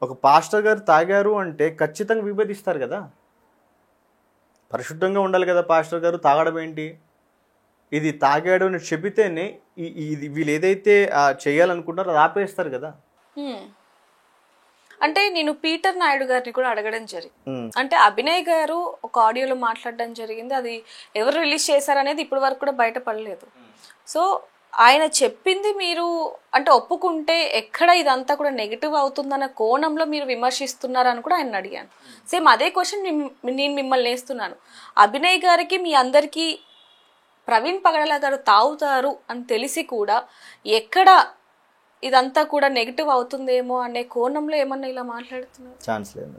ఒక పాస్టర్ గారు తాగారు అంటే ఖచ్చితంగా విభేదిస్తారు కదా. పరిశుద్ధంగా ఉండాలి కదా పాస్టర్ గారు, తాగడం ఏంటి? ఇది తాగాడు అని చెబితేనే ఇది వీళ్ళు ఏదైతే చేయాలనుకుంటారో అది ఆపేస్తారు కదా. అంటే నేను పీటర్ నాయుడు గారిని కూడా అడగడం జరిగింది. అంటే అభినయ్ గారు ఒక ఆడియోలో మాట్లాడడం జరిగింది, అది ఎవరు రిలీజ్ చేశారనేది ఇప్పటి వరకు కూడా బయటపడలేదు. సో ఆయన చెప్పింది మీరు అంటే ఒప్పుకుంటే ఎక్కడ ఇదంతా కూడా నెగిటివ్ అవుతుందన్న కోణంలో మీరు విమర్శిస్తున్నారని కూడా ఆయన అడిగాను. సేమ్ అదే క్వశ్చన్ నేను మిమ్మల్ని వేస్తున్నాను. అభినయ్ గారికి మీ అందరికీ ప్రవీణ్ పగడాల గారు తాగుతారు అని తెలిసి కూడా ఎక్కడ ఇదంతా కూడా నెగిటివ్ అవుతుందేమో అనే కోణంలో ఏమన్నా ఇలా మాట్లాడుతున్నారు? ఛాన్స్ లేదు.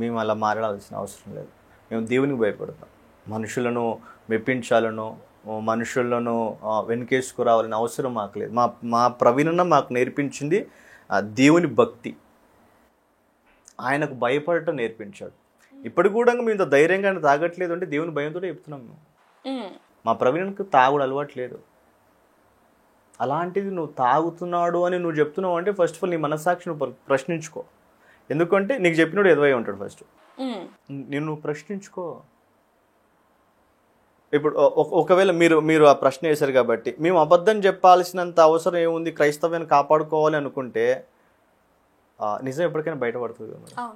మేము అలా మాట్లాడాల్సిన అవసరం లేదు. మేము దేవునికి భయపడతాం. మనుషులను మెప్పించాలను, మనుషులను వెనుకేసుకురావాలని అవసరం మాకు లేదు. మా ప్రవీణన్న మాకు నేర్పించింది దేవుని భక్తి, ఆయనకు భయపడటం నేర్పించాడు. ఇప్పుడు కూడా మేము ఇంత ధైర్యంగా తాగట్లేదు అంటే దేవుని భయంతో చెప్తున్నాం మేము. మా ప్రవీణకు తాగుడు అలవాటు లేదు. అలాంటిది నువ్వు తాగుతున్నాడు అని నువ్వు చెప్తున్నావు అంటే ఫస్ట్ ఆఫ్ ఆల్ నీ మనస్సాక్షి నువ్వు ప్రశ్నించుకో. ఎందుకంటే నీకు చెప్పినోడు ఎదువై ఉంటాడు. ఫస్ట్ నువ్వు ప్రశ్నించుకో. ఇప్పుడు ఒకవేళ మీరు ఆ ప్రశ్న వేశారు కాబట్టి మేము అబద్ధం చెప్పాల్సినంత అవసరం ఏముంది, క్రైస్తవ్యాన్ని కాపాడుకోవాలి అనుకుంటే నిజం ఎప్పటికైనా బయటపడుతుంది కదా.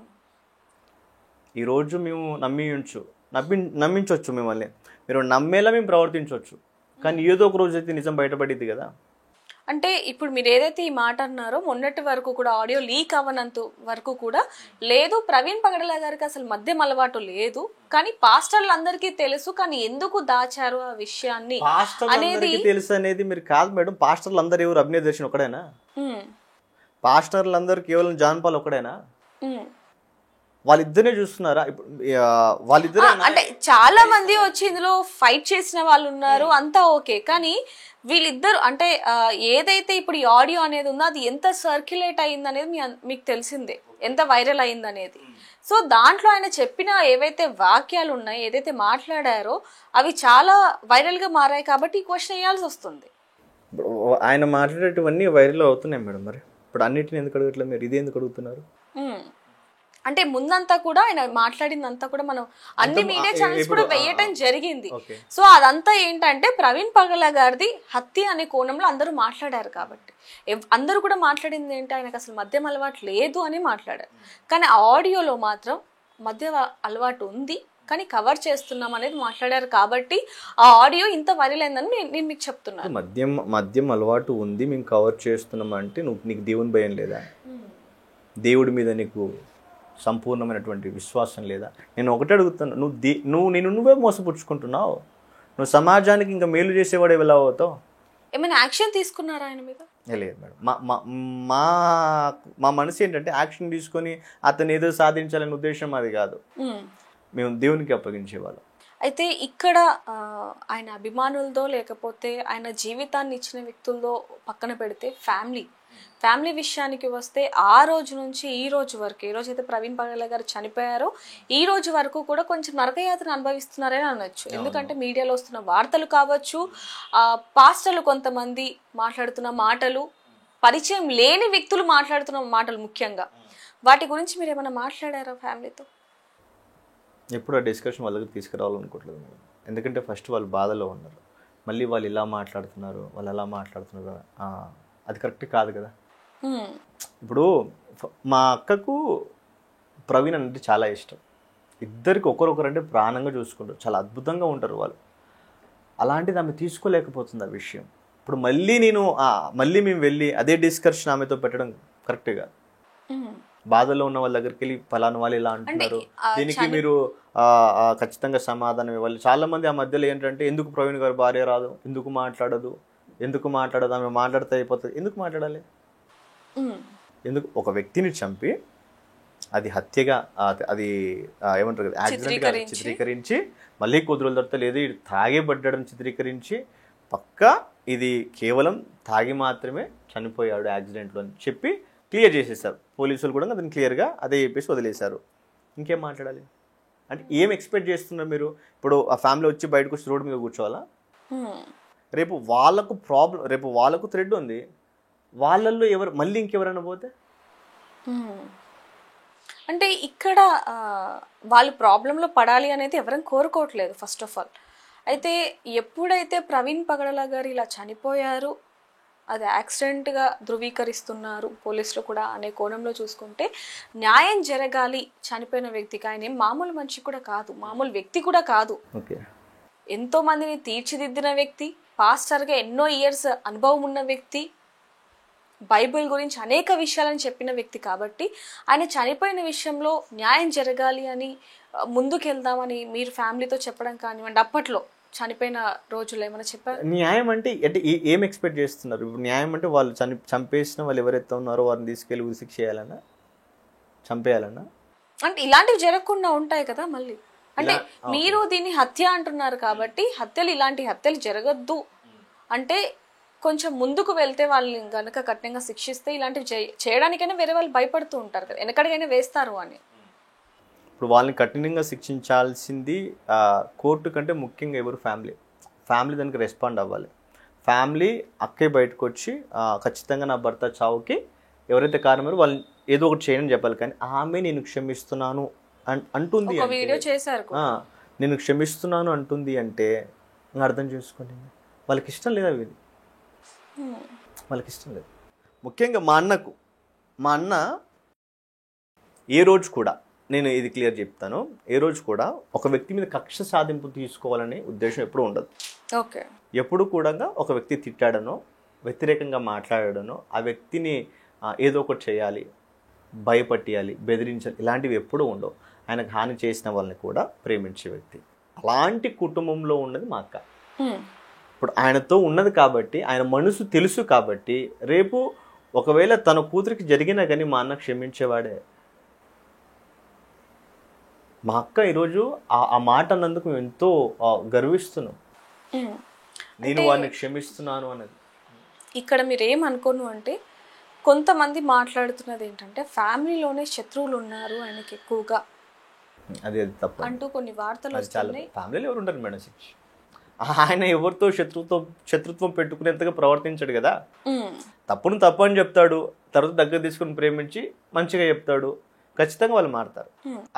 ఈరోజు మేము నమ్మించవచ్చు మిమ్మల్ని, మీరు నమ్మేలా మేము ప్రవర్తించవచ్చు, కానీ ఏదో ఒక రోజు అయితే నిజం బయటపడింది కదా. అంటే ఇప్పుడు మీరు ఏదైతే ఈ మాట అన్నారో మొన్నటి వరకు కూడా ఆడియో లీక్ అవ్వనంత వరకు కూడా లేదు, ప్రవీణ్ పగడాల గారికి అసలు మద్యం అలవాటు లేదు, కానీ పాస్టర్లు అందరికీ తెలుసు, కానీ ఎందుకు దాచారు ఆ విషయాన్ని అనేది తెలుసు అనేది మీరు కాదు మేడం. పాస్టర్లు అందరు ఎవరు? అభినయ దర్శన్ ఒకడేనా? పాస్టర్లు అందరు కేవలం జాన్ పాల్ ఒకడేనా? వాళ్ళిద్దరే చూస్తున్నారా? ఇప్పుడు వాళ్ళిద్దరే అంటే చాలా మంది వచ్చి ఇందులో ఫైట్ చేసిన వాళ్ళు ఉన్నారు, అంతా ఓకే, కానీ వీళ్ళిద్దరు అంటే ఏదైతే ఇప్పుడు ఈ ఆడియో అనేది ఉందో అది ఎంత సర్క్యులేట్ అయింది అనేది మీకు తెలిసిందే, ఎంత వైరల్ అయింది అనేది. సో దాంట్లో ఆయన చెప్పిన ఏవైతే వాక్యాలు ఉన్నాయో, ఏదైతే మాట్లాడారో అవి చాలా వైరల్ గా మారాయి కాబట్టి ఈ క్వశ్చన్ వేయాల్సి వస్తుంది. ఆయన మాట్లాడేటివన్నీ వైరల్ అవుతున్నాయి మేడం. మరి ఇప్పుడు అన్నిటిని ఎందుకు అడగట్లేదు మీరు? ఇదే ఎందుకు అడుగుతున్నారు? అంటే ముందంతా కూడా ఆయన మాట్లాడిందంతా కూడా మనం అన్ని మీడియా ఛానల్స్ కూడా వేయటం జరిగింది. సో అదంతా ఏంటంటే ప్రవీణ్ పగడాల గారిది హత్య అనే కోణంలో అందరూ మాట్లాడారు కాబట్టి అందరూ కూడా మాట్లాడింది ఏంటి, ఆయనకు అసలు మద్యం అలవాటు లేదు అని మాట్లాడారు. కానీ ఆడియోలో మాత్రం మద్యం అలవాటు ఉంది కానీ కవర్ చేస్తున్నాం అనేది మాట్లాడారు కాబట్టి ఆ ఆడియో ఇంత వైరల్ అయిందని నేను మీకు చెప్తున్నాను. మద్యం అలవాటు ఉంది మేము కవర్ చేస్తున్నాం అంటే నీకు దేవుని భయం లేదా? దేవుడి మీద నీకు సంపూర్ణమైనటువంటి విశ్వాసం లేదా? నేను ఒకటే అడుగుతాను, నువ్వే మోసపుచ్చుకుంటున్నావు. నువ్వు సమాజానికి ఇంకా మేలు చేసేవాడు ఎలా అవుతావు? ఏమైనా యాక్షన్ తీసుకున్నారా ఆయన మీద? లేదు మేడం. మా మనసు ఏంటంటే యాక్షన్ తీసుకొని అతను ఏదో సాధించాలనే ఉద్దేశం అది కాదు. మేము దేవునికి అప్పగించేవాళ్ళం. అయితే ఇక్కడ ఆయన అభిమానులతో లేకపోతే ఆయన జీవితాన్ని ఇచ్చిన వ్యక్తులతో పక్కన పెడితే ఫ్యామిలీ విషయానికి వస్తే ఆ రోజు నుంచి ఈ రోజు వరకు, ఏ రోజైతే ప్రవీణ్ పగడాల గారు చనిపోయారో ఈ రోజు వరకు కూడా కొంచెం నరకయాత్ర అనుభవిస్తున్నారని అనొచ్చు. ఎందుకంటే మీడియాలో వస్తున్న వార్తలు కావచ్చు, పాస్టర్లు కొంతమంది మాట్లాడుతున్న మాటలు, పరిచయం లేని వ్యక్తులు మాట్లాడుతున్న మాటలు, ముఖ్యంగా వాటి గురించి మీరు ఏమైనా మాట్లాడారా ఫ్యామిలీతో? ఎప్పుడు ఆ డిస్కషన్ వాళ్ళకి తీసుకురావాలనుకోవట్లేదు. ఎందుకంటే ఫస్ట్ వాళ్ళు బాధలో ఉన్నారు, మళ్ళీ వాళ్ళు ఇలా మాట్లాడుతున్నారు, వాళ్ళు అలా మాట్లాడుతున్నారు, అది కరెక్ట్ కాదు కదా. ఇప్పుడు మా అక్కకు ప్రవీణ్ అంటే చాలా ఇష్టం. ఇద్దరికి ఒకరొకరు అంటే ప్రాణంగా చూసుకుంటారు, చాలా అద్భుతంగా ఉంటారు వాళ్ళు. అలాంటిది ఆమె తీసుకోలేకపోతుంది ఆ విషయం. ఇప్పుడు మళ్ళీ మేము వెళ్ళి అదే డిస్కషన్ ఆమెతో పెట్టడం కరెక్ట్ కాదు. బాధలో ఉన్న వాళ్ళ దగ్గరికి వెళ్ళి ఫలానా వాళ్ళు ఇలా అంటున్నారు, దీనికి మీరు ఖచ్చితంగా సమాధానం ఇవ్వాలి. చాలా మంది ఆ మధ్యలో ఏంటంటే ఎందుకు ప్రవీణ్ గారు భార్య రాదు, ఎందుకు మాట్లాడదు ఆమె మాట్లాడితే అయిపోతుంది. ఎందుకు మాట్లాడాలి? ఎందుకు? ఒక వ్యక్తిని చంపి అది హత్యగా అది ఏమంటారు కదా, యాక్సిడెంట్గా చిత్రీకరించి మళ్ళీ కొద్ది రోజుల తర్వాత లేదు ఇది తాగే పడ్డాడని చిత్రీకరించి పక్కా ఇది కేవలం తాగి మాత్రమే చనిపోయాడు యాక్సిడెంట్లో అని చెప్పి క్లియర్ చేసేసారు. పోలీసులు కూడా అతను క్లియర్గా అదే చెప్పేసి వదిలేశారు. ఇంకేం మాట్లాడాలి? అంటే ఏం ఎక్స్పెక్ట్ చేస్తున్నారు మీరు? ఇప్పుడు ఆ ఫ్యామిలీ వచ్చి బయటకు వచ్చి రోడ్డు మీద కూర్చోవాలా? రేపు వాళ్ళకు ప్రాబ్లం, రేపు వాళ్ళకు థ్రెడ్ ఉంది, వాళ్ళల్లో మళ్ళీ ఇంకెవరైనా పోతే అంటే ఇక్కడ వాళ్ళు ప్రాబ్లంలో పడాలి అనేది ఎవరైనా కోరుకోవట్లేదు ఫస్ట్ ఆఫ్ ఆల్. అయితే ఎప్పుడైతే ప్రవీణ్ పగడాల గారు ఇలా చనిపోయారు, అది యాక్సిడెంట్గా ధృవీకరిస్తున్నారు పోలీసులు కూడా అనే కోణంలో చూసుకుంటే, న్యాయం జరగాలి చనిపోయిన వ్యక్తికి. ఆయన ఏం మామూలు మనిషి కూడా కాదు, మామూలు వ్యక్తి కూడా కాదు. ఎంతో మందిని తీర్చిదిద్దిన వ్యక్తి, పాస్టర్గా ఎన్నో ఇయర్స్ అనుభవం ఉన్న వ్యక్తి, బైబిల్ గురించి అనేక విషయాలను చెప్పిన వ్యక్తి. కాబట్టి ఆయన చనిపోయిన విషయంలో న్యాయం జరగాలి అని ముందుకెళ్దామని మీరు ఫ్యామిలీతో చెప్పడం కానివ్వండి, అప్పట్లో చనిపోయిన రోజుల్లో ఏమైనా చెప్పారు? న్యాయం అంటే అంటే ఏం ఎక్స్పెక్ట్ చేస్తున్నారు? ఇప్పుడు న్యాయం అంటే వాళ్ళు చంపేసిన వాళ్ళు ఎవరైతే ఉన్నారో వారిని తీసుకెళ్ళి ఉరిశిక్ష చేయాలన్నా, చంపేయాలన్నా? అంటే ఇలాంటివి జరగకుండా ఉంటాయి కదా మళ్ళీ. అంటే మీరు దీన్ని హత్య అంటున్నారు కాబట్టి ఇలాంటి హత్యలు జరగద్దు అంటే కొంచెం ముందుకు వెళ్తే వాళ్ళని గనక కఠినంగా శిక్షిస్తే ఇలాంటివి చేయడానికైనా వేరే వాళ్ళు భయపడుతూ ఉంటారు కదా, ఎక్కడికైనా వేస్తారు అని. ఇప్పుడు వాళ్ళని కఠినంగా శిక్షించాల్సింది కోర్టు కంటే ముఖ్యంగా ఎవరు? ఫ్యామిలీ దానికి రెస్పాండ్ అవ్వాలి. ఫ్యామిలీ అక్కే బయటకు వచ్చి ఖచ్చితంగా నా భర్త చావుకి ఎవరైతే కారణమో వాళ్ళని ఏదో ఒకటి చేయని చెప్పాలి. కానీ ఆమె నేను క్షమిస్తున్నాను అంటుంది, వీడియో చేశారు, నేను క్షమిస్తున్నాను అంటుంది అంటే అర్థం చేసుకోండి, వాళ్ళకి ఇష్టం లేదా? వీళ్ళు వాళ్ళకి ఇష్టం లేదు. ముఖ్యంగా మా అన్న ఏ రోజు కూడా, నేను ఇది క్లియర్ చెప్తాను, ఏ రోజు కూడా ఒక వ్యక్తి మీద కక్ష సాధింపు తీసుకోవాలనే ఉద్దేశం ఎప్పుడూ ఉండదు. ఓకే. ఎప్పుడు కూడా ఒక వ్యక్తి తిట్టాడనో, వ్యతిరేకంగా మాట్లాడాడనో ఆ వ్యక్తిని ఏదో ఒకటి చేయాలి, భయపట్టియాలి, బెదిరించాలి, ఇలాంటివి ఎప్పుడూ ఉండవు. ఆయనకు హాని చేసిన వాళ్ళని కూడా ప్రేమించే వ్యక్తి. అలాంటి కుటుంబంలో ఉన్నది మా అక్క. ఇప్పుడు ఆయనతో ఉన్నది కాబట్టి, ఆయన మనసు తెలుసు కాబట్టి, రేపు ఒకవేళ తన కూతురికి జరిగినా కానీ మా అన్న క్షమించేవాడే. మా అక్క ఈరోజు ఆ మాట అన్నందుకు మేము ఎంతో గర్విస్తున్నాం. నేను వాడిని క్షమిస్తున్నాను అన్నది. ఇక్కడ మీరు ఏమనుకోను అంటే, కొంతమంది మాట్లాడుతున్నది ఏంటంటే ఫ్యామిలీలోనే శత్రువులు ఉన్నారు ఆయనకి ఎక్కువగా, అది తప్ప అంటూ కొన్ని వార్తలు వస్తున్నాయి. ఫ్యామిలీలో ఎవరు ఉంటారు మేడం? ఆయన ఎవరితో శత్రుత్వం పెట్టుకునేంతగా ప్రవర్తించాడు కదా. తప్పును తప్పు అని చెప్తాడు, తర్వాత దగ్గర తీసుకుని ప్రేమించి మంచిగా చెప్తాడు, ఖచ్చితంగా వాళ్ళు మారుతారు.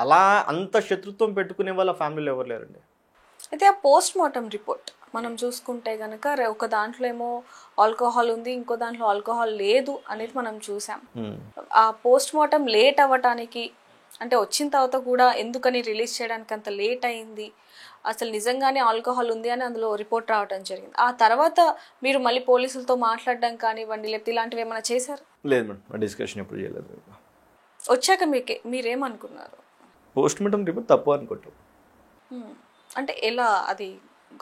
అలా అంత శత్రుత్వం పెట్టుకునే వాళ్ళ ఫ్యామిలీలో ఎవరు లేరండి. అయితే ఆ పోస్ట్ మార్టం రిపోర్ట్ మనం చూసుకుంటే కనుక ఒక దాంట్లో ఏమో ఆల్కహాల్ ఉంది, ఇంకో దాంట్లో ఆల్కహాల్ లేదు అనేది మనం చూసాం. ఆ పోస్ట్ మార్టం లేట్ అవ్వటానికి, అంటే వచ్చిన తర్వాత కూడా ఎందుకని రిలీజ్ చేయడానికి అంత లేట్ అయింది, అసలు నిజంగానే ఆల్కహాల్ ఉంది అని అందులో రిపోర్ట్ రావడం జరిగింది. ఆ తర్వాత మీరు మళ్ళీ పోలీసులతో మాట్లాడడం కానివ్వండి, లేకపోతే ఇలాంటివి ఏమైనా చేశారు? లేదు మేడం, డిస్కషన్ ఎప్పుడు చేయలేదు. వచ్చాక మీరేమనుకున్నారు? పోస్ట్ మార్టం రిపోర్ట్ తప్పు అనుకుంటారు. అంటే ఎలా అది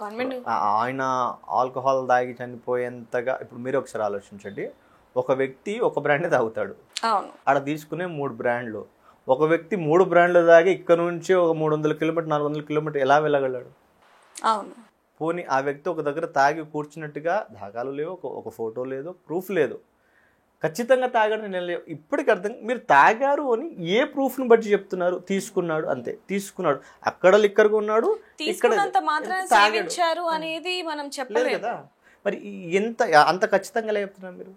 గవర్నమెంట్? ఆయన ఆల్కహాల్ తాగి చనిపోయేంతగా, ఇప్పుడు మీరు ఒకసారి ఆలోచించండి, ఒక వ్యక్తి ఒక బ్రాండే తాగుతాడు, ఆడ తీసుకునే 3 బ్రాండ్లు, ఒక వ్యక్తి 3 బ్రాండ్లు తాగి ఇక్కడ నుంచి ఒక 300 కిలోమీటర్ 400 కిలోమీటర్ ఎలా వెళ్ళగలడు? అవును. పోనీ ఆ వ్యక్తి ఒక దగ్గర తాగి కూర్చున్నట్టుగా దాఖలు లేవు, ఒక ఫోటో లేదు, ప్రూఫ్ లేదు. ఖచ్చితంగా తాగాడు నేను ఇప్పటికి అర్థం. మీరు తాగారు అని ఏ ప్రూఫ్ని బట్టి చెప్తున్నారు? తీసుకున్నాడు, అంతే, తీసుకున్నాడు, అక్కడ లిక్కర్గా ఉన్నాడు, తాగించారు అనేది మనం చెప్పలేదు కదా. మరి అంత ఖచ్చితంగా చెప్తున్నారు మీరు?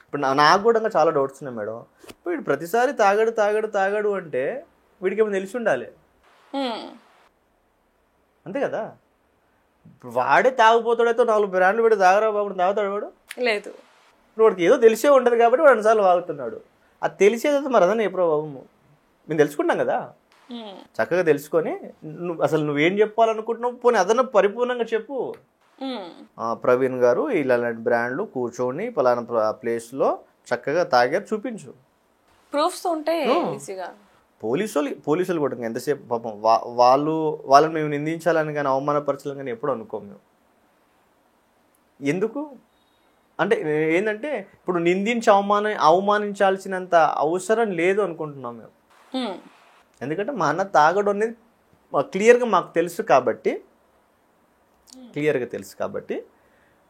ఇప్పుడు నాకు కూడా చాలా డౌట్స్ ఉన్నాయి మేడం. వీడు ప్రతిసారి తాగాడు అంటే వీడికి ఏమైనా తెలిసి ఉండాలి, అంతే కదా. ఇప్పుడు వాడే తాగిపోతాడైతే 4 బ్రాండ్లు పెట్టి తాగరా బాబు, తాగుతాడు వాడు? లేదు. ఇప్పుడు వాడికి ఏదో తెలిసే ఉంటుంది కాబట్టి వాడు 2 సార్లు వాగుతున్నాడు. అది తెలిసేది మరి అదనే ఏ ప్రభావం మేము తెలుసుకుంటాం కదా. చక్కగా తెలుసుకొని అసలు నువ్వేం చెప్పాలనుకుంటున్నావు, పోనీ అదన పరిపూర్ణంగా చెప్పు. ప్రవీణ్ గారు ఇలాంటి బ్రాండ్లు కూర్చొని పలానా ప్లేస్లో చక్కగా తాగారు, చూపించు, ప్రూఫ్స్ ఉంటే. పోలీసులు కూడా ఎంతసేపు పాపం వాళ్ళని మేము నిందించాలని కానీ అవమానపరచాలని కానీ ఎప్పుడు అనుకోము మేము. ఎందుకు అంటే ఏంటంటే ఇప్పుడు నిందించి అవమానించాల్సినంత అవసరం లేదు అనుకుంటున్నాం మేము. ఎందుకంటే మా అన్న తాగడం అనేది క్లియర్గా మాకు తెలుసు కాబట్టి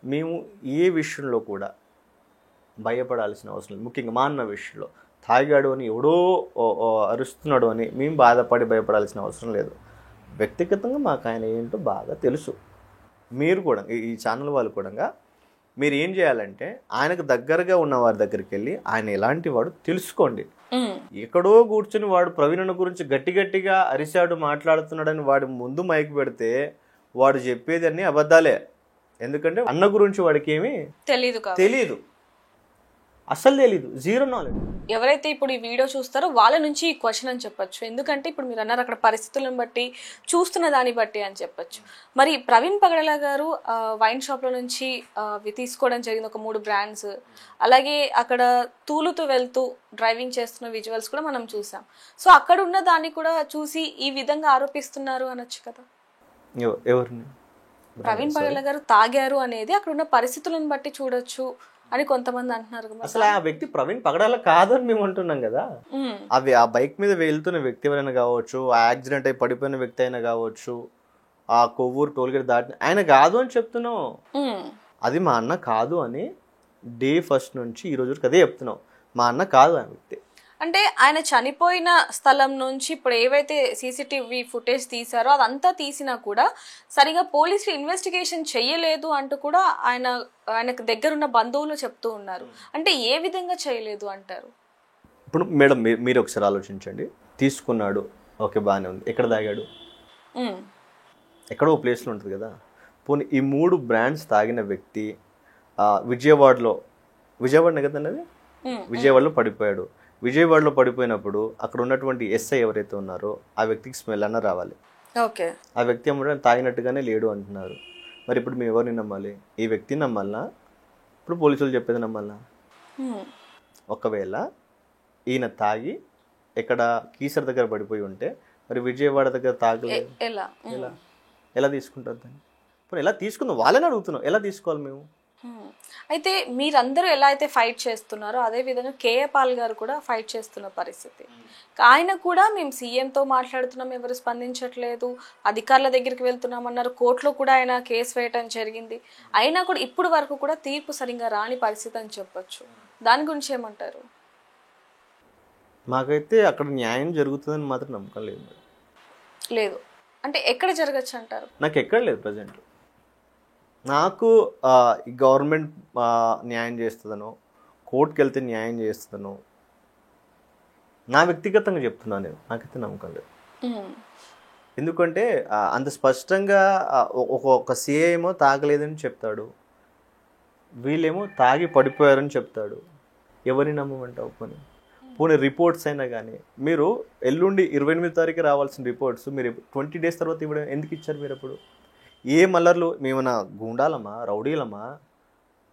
మేము ఏ విషయంలో కూడా భయపడాల్సిన అవసరం లేదు. ముఖ్యంగా మా అన్న విషయంలో తాగాడు అని ఎవడో అరుస్తున్నాడు అని మేము బాధపడి భయపడాల్సిన అవసరం లేదు. వ్యక్తిగతంగా మాకు ఆయన ఏంటో బాగా తెలుసు. మీరు కూడా ఈ ఛానల్ వాళ్ళు కూడా మీరు ఏం చేయాలంటే ఆయనకు దగ్గరగా ఉన్న వారి దగ్గరికి వెళ్ళి ఆయన ఎలాంటి వాడు తెలుసుకోండి. ఎక్కడో కూర్చొని వాడు ప్రవీణ్ అన్న గురించి గట్టి గట్టిగా అరిశాడు మాట్లాడుతున్నాడని వాడి ముందు మైక్ పెడితే వాడు చెప్పేది అన్ని అబద్ధాలే. ఎందుకంటే అన్న గురించి వాడికి ఏమీ తెలీదు, అసలు తెలీదు, జీరో నాలెడ్జ్. ఎవరైతే ఇప్పుడు ఈ వీడియో చూస్తారో వాళ్ళ నుంచి ఈ క్వశ్చన్ అని చెప్పొచ్చు. ఎందుకంటే ఇప్పుడు మీరు అన్నారు అక్కడ పరిస్థితులను బట్టి, చూస్తున్న దాన్ని బట్టి అని చెప్పొచ్చు. మరి ప్రవీణ్ పగడాల గారు వైన్ షాప్లో నుంచి తీసుకోవడం జరిగింది ఒక 3 బ్రాండ్స్. అలాగే అక్కడ తూలుతూ వెళ్తూ డ్రైవింగ్ చేస్తున్న విజువల్స్ కూడా మనం చూసాం. సో అక్కడ ఉన్న దాన్ని కూడా చూసి ఈ విధంగా ఆరోపిస్తున్నారు అనొచ్చు కదా. ఎవరిని? ప్రవీణ్ పగడాల గారు తాగారు అనేది అక్కడ ఉన్న పరిస్థితులను బట్టి చూడొచ్చు అని కొంతమంది అంటున్నారు. అసలు ఆ వ్యక్తి ప్రవీణ్ పగడాల కాదు అని మేము అంటున్నాం కదా. అవి ఆ బైక్ మీద వెళ్తున్న వ్యక్తి ఎవరైనా కావచ్చు, ఆ యాక్సిడెంట్ అయి పడిపోయిన వ్యక్తి అయినా కావచ్చు, ఆ కొవ్వూరు టోల్గేట్ దాటిన ఆయన కాదు అని చెప్తున్నాం. అది మా అన్న కాదు అని డే ఫస్ట్ నుంచి ఈ రోజు అదే చెప్తున్నాం. మా అన్న కాదు ఆ వ్యక్తి. అంటే ఆయన చనిపోయిన స్థలం నుంచి ఇప్పుడు ఏవైతే సీసీటీవీ ఫుటేజ్ తీసారో అదంతా తీసినా కూడా సరిగా పోలీసులు ఇన్వెస్టిగేషన్ చెయ్యలేదు అంటూ కూడా ఆయనకు దగ్గరున్న బంధువులు చెప్తూ ఉన్నారు. అంటే ఏ విధంగా చేయలేదు అంటారు? ఇప్పుడు మేడం మీరు ఒకసారి ఆలోచించండి. తీసుకున్నాడు, ఓకే, బాగానే ఉంది. ఎక్కడ తాగాడు? ఎక్కడో ప్లేస్లో ఉంటుంది కదా. పోనీ ఈ 3 బ్రాండ్స్ తాగిన వ్యక్తి విజయవాడనే కదండి అది, విజయవాడలో పడిపోయాడు. విజయవాడలో పడిపోయినప్పుడు అక్కడ ఉన్నటువంటి ఎస్ఐ ఎవరైతే ఉన్నారో ఆ వ్యక్తికి స్మెల్ అన్న రావాలి. ఓకే, ఆ వ్యక్తి ఏమంటే తాగినట్టుగానే లేడు అంటున్నారు. మరి ఇప్పుడు మేము ఎవరిని నమ్మాలి? ఈ వ్యక్తిని నమ్మాలనా, ఇప్పుడు పోలీసులు చెప్పేది నమ్మాలనా? ఒకవేళ ఈయన తాగి ఎక్కడ కీసర్ దగ్గర పడిపోయి ఉంటే మరి విజయవాడ దగ్గర తాగలేదు, ఎలా తీసుకుంటారు దాన్ని? ఇప్పుడు ఎలా తీసుకుందాం వాళ్ళని అడుగుతున్నాం, ఎలా తీసుకోవాలి మేము? అయితే మీరందరూ ఎలా అయితే ఫైట్ చేస్తున్నారో అదే విధంగా కేఏ పాల్ గారు కూడా ఫైట్ చేస్తున్న పరిస్థితి. ఆయన కూడా మేము సీఎంతో మాట్లాడుతున్నాం, ఎవరు స్పందించట్లేదు, అధికారుల దగ్గరికి వెళ్తున్నామన్నారు, కోర్టులో కూడా ఆయన కేసు వేయటం జరిగింది. అయినా కూడా ఇప్పుడు వరకు కూడా తీర్పు సరిగ్గా రాని పరిస్థితి అని చెప్పొచ్చు. దాని గురించి ఏమంటారు? మాకైతే అక్కడ న్యాయం జరుగుతుందని మాత్రం నమ్మకం లేదు. అంటే ఎక్కడ జరగచ్చు అంటారు? నాకు ఎక్కడ లేదు ప్రజెంట్. నాకు గవర్నమెంట్ న్యాయం చేస్తుందనో, కోర్టుకి వెళ్తే న్యాయం చేస్తుందనో నా వ్యక్తిగతంగా చెప్తున్నాను నేను, నాకైతే నమ్మకం లేదు. ఎందుకంటే అంత స్పష్టంగా ఒక సిఐ ఏమో తాగలేదని చెప్తాడు, వీళ్ళేమో తాగి పడిపోయారని చెప్తాడు. ఎవరిని నమ్మమంటావు? పోనీ రిపోర్ట్స్ అయినా కానీ మీరు ఎల్లుండి 28 తారీఖు రావాల్సిన రిపోర్ట్స్ మీరు 20 days తర్వాత ఇవ్వడం ఎందుకు ఇచ్చారు? మీరు అప్పుడు ఏ మల్లర్లు? మేమన్నా గూండాలమ్మా, రౌడీలమ్మా?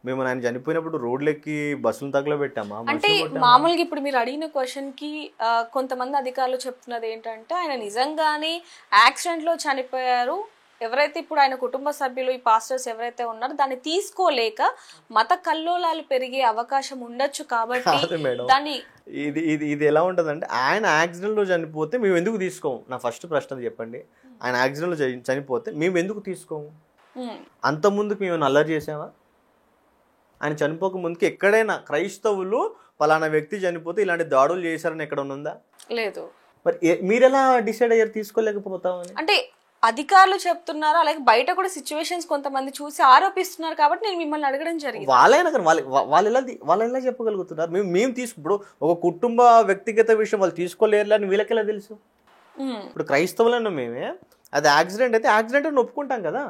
మేము ఆయన చనిపోయినప్పుడు రోడ్లెక్కి బస్సులు తగలబెట్టామా? అంటే మామూలుగా ఇప్పుడు మీరు అడిగిన క్వశ్చన్ కి కొంతమంది అధికారులు చెప్తున్నది ఏంటంటే ఆయన నిజంగానే యాక్సిడెంట్ లో చనిపోయారు. ఎవరైతే ఇప్పుడు ఆయన కుటుంబ సభ్యులు, ఈ పాస్టర్స్ ఎవరైతే ఉన్నారో దాన్ని తీసుకోలేక మత కల్లోలాలు పెరిగే అవకాశం ఉండొచ్చు కాబట్టి దాన్ని ఇది ఎలా ఉంటుందంటే ఆయన యాక్సిడెంట్లో చనిపోతే మేము ఎందుకు తీసుకోము? నా ఫస్ట్ ప్రశ్న చెప్పండి. ఆయన యాక్సిడెంట్లో చనిపోతే మేము ఎందుకు తీసుకోము? అంత ముందుకు మేము అల్లరి చేసామా? ఆయన చనిపోక ముందుకి ఎక్కడైనా క్రైస్తవులు పలానా వ్యక్తి చనిపోతే ఇలాంటి దాడులు చేశారని ఎక్కడ ఉందా? లేదు. మరి మీరు ఎలా డిసైడ్ అయ్యారు తీసుకోలేకపోతామని? అంటే అధికారులు చెప్తున్నారు, అలాగే బయట కూడా సిచ్యువేషన్స్ కొంతమంది చూసి ఆరోపిస్తున్నారు కాబట్టి నేను మిమ్మల్ని అడగడం జరిగింది. వాళ్ళైనా కానీ వాళ్ళు ఎలా చెప్పగలుగుతున్నారు? మేము ఇప్పుడు ఒక కుటుంబ వ్యక్తిగత విషయం వాళ్ళు తీసుకోలేరు అని వీళ్ళకి ఎలా తెలుసు? ఇప్పుడు క్రైస్తవులను మేమే అది యాక్సిడెంట్ అయితే యాక్సిడెంట్ అని ఒప్పుకుంటాం కదా.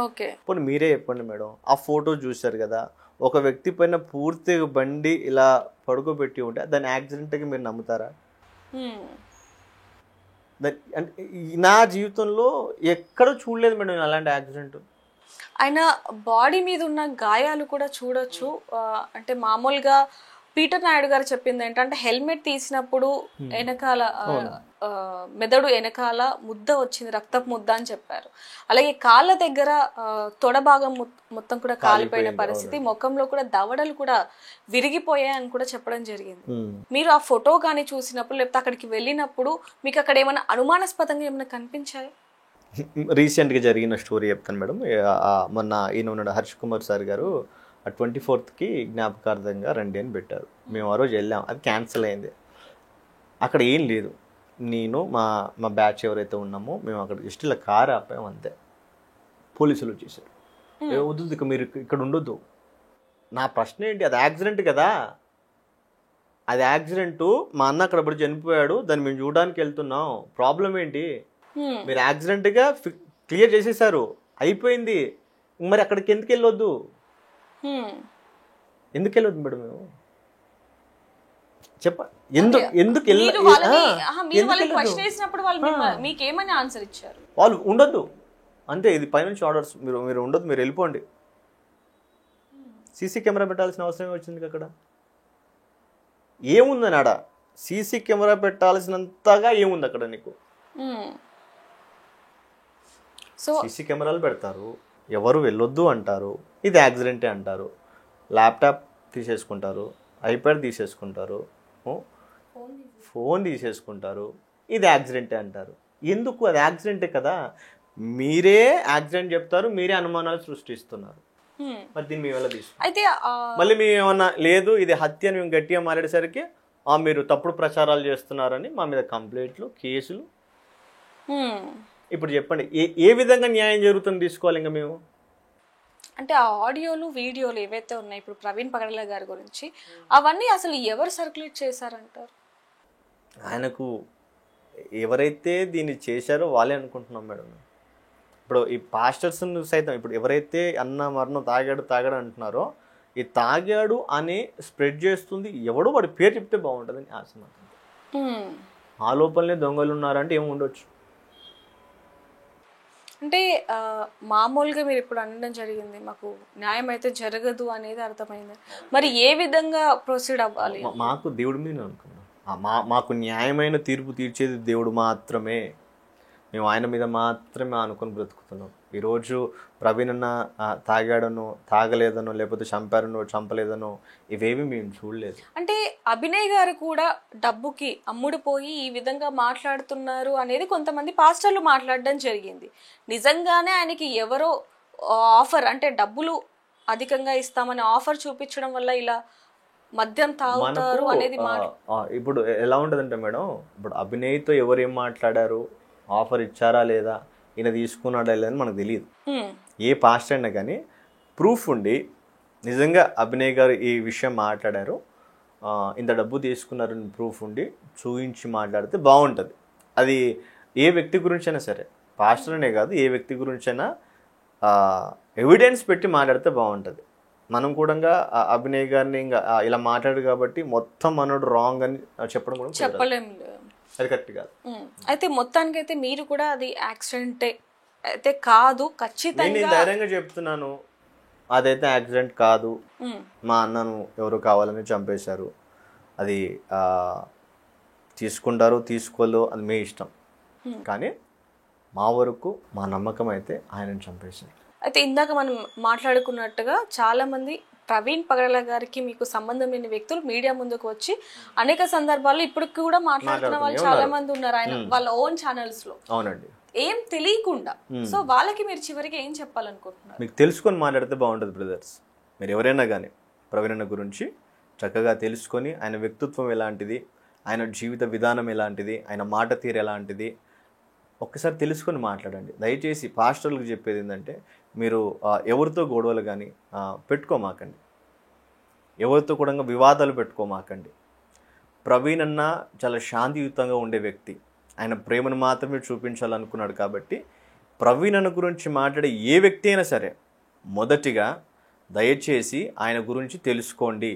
ఓకే, ఇప్పుడు మీరే చెప్పండి మేడం, ఆ ఫోటో చూశారు కదా, ఒక వ్యక్తి పైన పూర్తి బండి ఇలా పడుకోబెట్టి ఉంటే దాని యాక్సిడెంట్కి మీరు నమ్ముతారా? అంటే నా జీవితంలో ఎక్కడ చూడలేదు మేడం అలాంటి యాక్సిడెంట్. ఆయన బాడీ మీద ఉన్న గాయాలు కూడా చూడొచ్చు. అంటే మామూలుగా పీటర్ నాయుడు గారు చెప్పింది ఏంటంటే హెల్మెట్ తీసినప్పుడు వెనకాల మెదడు వెనకాల ముద్ద వచ్చింది, రక్తపు ముద్ద అని చెప్పారు. అలాగే కాళ్ళ దగ్గర తొడ భాగం మొత్తం కూడా కాలిపోయిన పరిస్థితి, ముఖంలో కూడా దవడలు కూడా విరిగిపోయాయి అని కూడా చెప్పడం జరిగింది. మీరు ఆ ఫోటో కానీ చూసినప్పుడు లేకపోతే అక్కడికి వెళ్ళినప్పుడు మీకు అక్కడ ఏమైనా అనుమానాస్పదంగా ఏమైనా కనిపించాయి? రీసెంట్గా జరిగిన స్టోరీ చెప్తాను మేడం. మొన్న ఈయన ఉన్నాడు హర్ష్ కుమార్ సార్ గారు 24th జ్ఞాపకార్థంగా రండి అని పెట్టారు. మేము ఆ రోజు వెళ్ళాం, అది క్యాన్సిల్ అయింది. అక్కడ ఏం లేదు, నేను మా బ్యాచ్ ఎవరైతే ఉన్నామో మేము అక్కడ జస్ట్ ఇలా కారు ఆపాము అంతే. పోలీసులు వచ్చేసారు, వద్దు ఇక మీరు ఇక్కడ ఉండొద్దు. నా ప్రశ్న ఏంటి, అది యాక్సిడెంట్ కదా, అది యాక్సిడెంట్, మా అన్న అక్కడ పడి చనిపోయాడు, దాన్ని మేము చూడడానికి వెళ్తున్నాం, ప్రాబ్లం ఏంటి? మీరు యాక్సిడెంట్గా క్లియర్ చేసేసారు, అయిపోయింది, మరి అక్కడికి ఎందుకు వెళ్ళొద్దు? ఎందుకు వెళ్ళొద్దు మేడం మేము? చెప్ప ఎందుకు ఎందుకు మీకేమని ఆన్సర్ ఇచ్చారు? వాళ్ళు ఉండొద్దు అంతే, ఇది పైనుంచి ఆర్డర్స్, మీరు ఉండొద్దు, మీరు వెళ్ళిపోండి. సీసీ కెమెరా పెట్టాల్సిన అవసరం వచ్చింది అక్కడ? ఏముందని ఆడ సీసీ కెమెరా పెట్టాల్సినంతగా ఏముంది అక్కడ నీకు? సీసీ కెమెరాలు పెడతారు, ఎవరు వెళ్ళొద్దు అంటారు, ఇది యాక్సిడెంటే అంటారు, ల్యాప్టాప్ తీసేసుకుంటారు, ఐప్యాడ్ తీసేసుకుంటారు, ఫోన్ తీసేసుకుంటారు, ఇది యాక్సిడెంటే అంటారు. ఎందుకు? అది యాక్సిడెంటే కదా, మీరే యాక్సిడెంట్ చెప్తారు, మీరే అనుమానాలు సృష్టిస్తున్నారు. మరి దీన్ని మేము ఎలా తీసుకుంటాం? అయితే మళ్ళీ మేము ఏమన్నా లేదు ఇది హత్య అని మేము గట్టిగా మాట్లాడేసరికి మీరు తప్పుడు ప్రచారాలు చేస్తున్నారని మా మీద కంప్లైంట్లు, కేసులు. ఇప్పుడు చెప్పండి, ఏ విధంగా న్యాయం జరుగుతుంది తీసుకోవాలి ఇంకా మేము? అంటే ఆ ఆడియోలు వీడియోలు ఏవైతే ఉన్నాయి ఇప్పుడు ప్రవీణ్ పగడాల గారి గురించి, అవన్నీ అసలు ఎవరు సర్క్యులేట్ చేశారంటారు? ఆయనకు ఎవరైతే దీన్ని చేశారో వాళ్ళే అనుకుంటున్నాం మేడం. ఇప్పుడు ఈ పాస్టర్స్ సైతం ఇప్పుడు ఎవరైతే అన్న మరణం తాగాడు అంటున్నారో, ఈ తాగాడు అని స్ప్రెడ్ చేస్తుంది ఎవడో, వాడి పేరు చెప్తే బాగుంటుందని ఆశ. ఆ లోపలనే దొంగలు ఉన్నారంటే ఏమి ఉండొచ్చు. అంటే మామూలుగా మీరు ఇప్పుడు అనడం జరిగింది, మాకు న్యాయం అయితే జరగదు అనేది అర్థమైంది. మరి ఏ విధంగా ప్రొసీడ్ అవ్వాలి? మాకు దేవుడి మీద అనుకున్నాం, మాకు న్యాయమైన తీర్పు తీర్చేది దేవుడు మాత్రమే. మేము ఆయన మీద మాత్రమే అనుకుని బ్రతుకుతున్నాం. ఈరోజు ప్రవీణ్ అన్న తాగాడనో, తాగలేదనో, లేకపోతే చంపారనో, చంపలేదనో ఇవేవి మేము చూడలేదు. అంటే అభినయ్ గారు కూడా డబ్బుకి అమ్ముడుపోయి ఈ విధంగా మాట్లాడుతున్నారు అనేది కొంతమంది పాస్టర్లు మాట్లాడడం జరిగింది. నిజంగానే ఆయనకి ఎవరో ఆఫర్, అంటే డబ్బులు అధికంగా ఇస్తామని ఆఫర్ చూపించడం వల్ల ఇలా మద్యం తాగుతారు అనేది ఇప్పుడు ఎలా ఉంటుందంటే మేడం, ఇప్పుడు అభినయ్తో ఎవరు ఏం మాట్లాడారు, ఆఫర్ ఇచ్చారా లేదా, ఈయన తీసుకున్నాడా లేదని మనకు తెలియదు. ఏ పాస్టర్ అయినా కానీ ప్రూఫ్ ఉండి నిజంగా అభినయ్ గారు ఈ విషయం మాట్లాడారు, ఇంత డబ్బు తీసుకున్నారని ప్రూఫ్ ఉండి చూపించి మాట్లాడితే బాగుంటుంది. అది ఏ వ్యక్తి గురించైనా సరే, పాస్టర్ అనే కాదు, ఏ వ్యక్తి గురించైనా ఎవిడెన్స్ పెట్టి మాట్లాడితే బాగుంటుంది. మనం కూడా అభినయ్ గారిని ఇంకా ఇలా మాట్లాడు కాబట్టి మొత్తం మనోడు రాంగ్ అని చెప్పడం కూడా చెప్పలేము, అది కరెక్ట్ కాదు. అయితే మొత్తానికైతే మీరు కూడా అది యాక్సిడెంటే అయితే కాదు ఖచ్చితంగా ధైర్యంగా చెప్తున్నాను, అదైతే యాక్సిడెంట్ కాదు, మా అన్నను ఎవరు కావాలని చంపేశారు, అది తీసుకుంటారు తీసుకోలేదో అది మీ ఇష్టం, కానీ మా వరకు మా నమ్మకం అయితే ఆయనను చంపేశారు. అయితే ఇందాక మనం మాట్లాడుకున్నట్టుగా చాలా మంది ప్రవీణ్ పగడాల గారికి మీకు సంబంధం లేని వ్యక్తులు మీడియా ముందుకు వచ్చి అనేక సందర్భాల్లో ఇప్పటికి కూడా మాట్లాడుతున్న వాళ్ళు చాలా మంది ఉన్నారు ఆయన వాళ్ళ ఓన్ ఛానల్స్ లో. అవునండి, ఏం తెలియకుండా. సో వాళ్ళకి మీరు చివరికి ఏం చెప్పాలనుకుంటున్నారు? మీకు తెలుసుకొని మాట్లాడితే బాగుంటుంది బ్రదర్స్. మీరు ఎవరైనా కానీ ప్రవీణ్ అన్న గురించి చక్కగా తెలుసుకొని ఆయన వ్యక్తిత్వం ఎలాంటిది, ఆయన జీవిత విధానం ఎలాంటిది, ఆయన మాట తీరు ఎలాంటిది ఒక్కసారి తెలుసుకొని మాట్లాడండి. దయచేసి పాస్టర్లకు చెప్పేది ఏంటంటే, మీరు ఎవరితో గొడవలు కానీ పెట్టుకోమాకండి, ఎవరితో కూడా వివాదాలు పెట్టుకోమాకండి. ప్రవీణ్ అన్న చాలా శాంతియుతంగా ఉండే వ్యక్తి, ఆయన ప్రేమను మాత్రమే చూపించాలనుకున్నాడు. కాబట్టి ప్రవీణ్ అన్న గురించి మాట్లాడే ఏ వ్యక్తి అయినా సరే మొదటిగా దయచేసి ఆయన గురించి తెలుసుకోండి,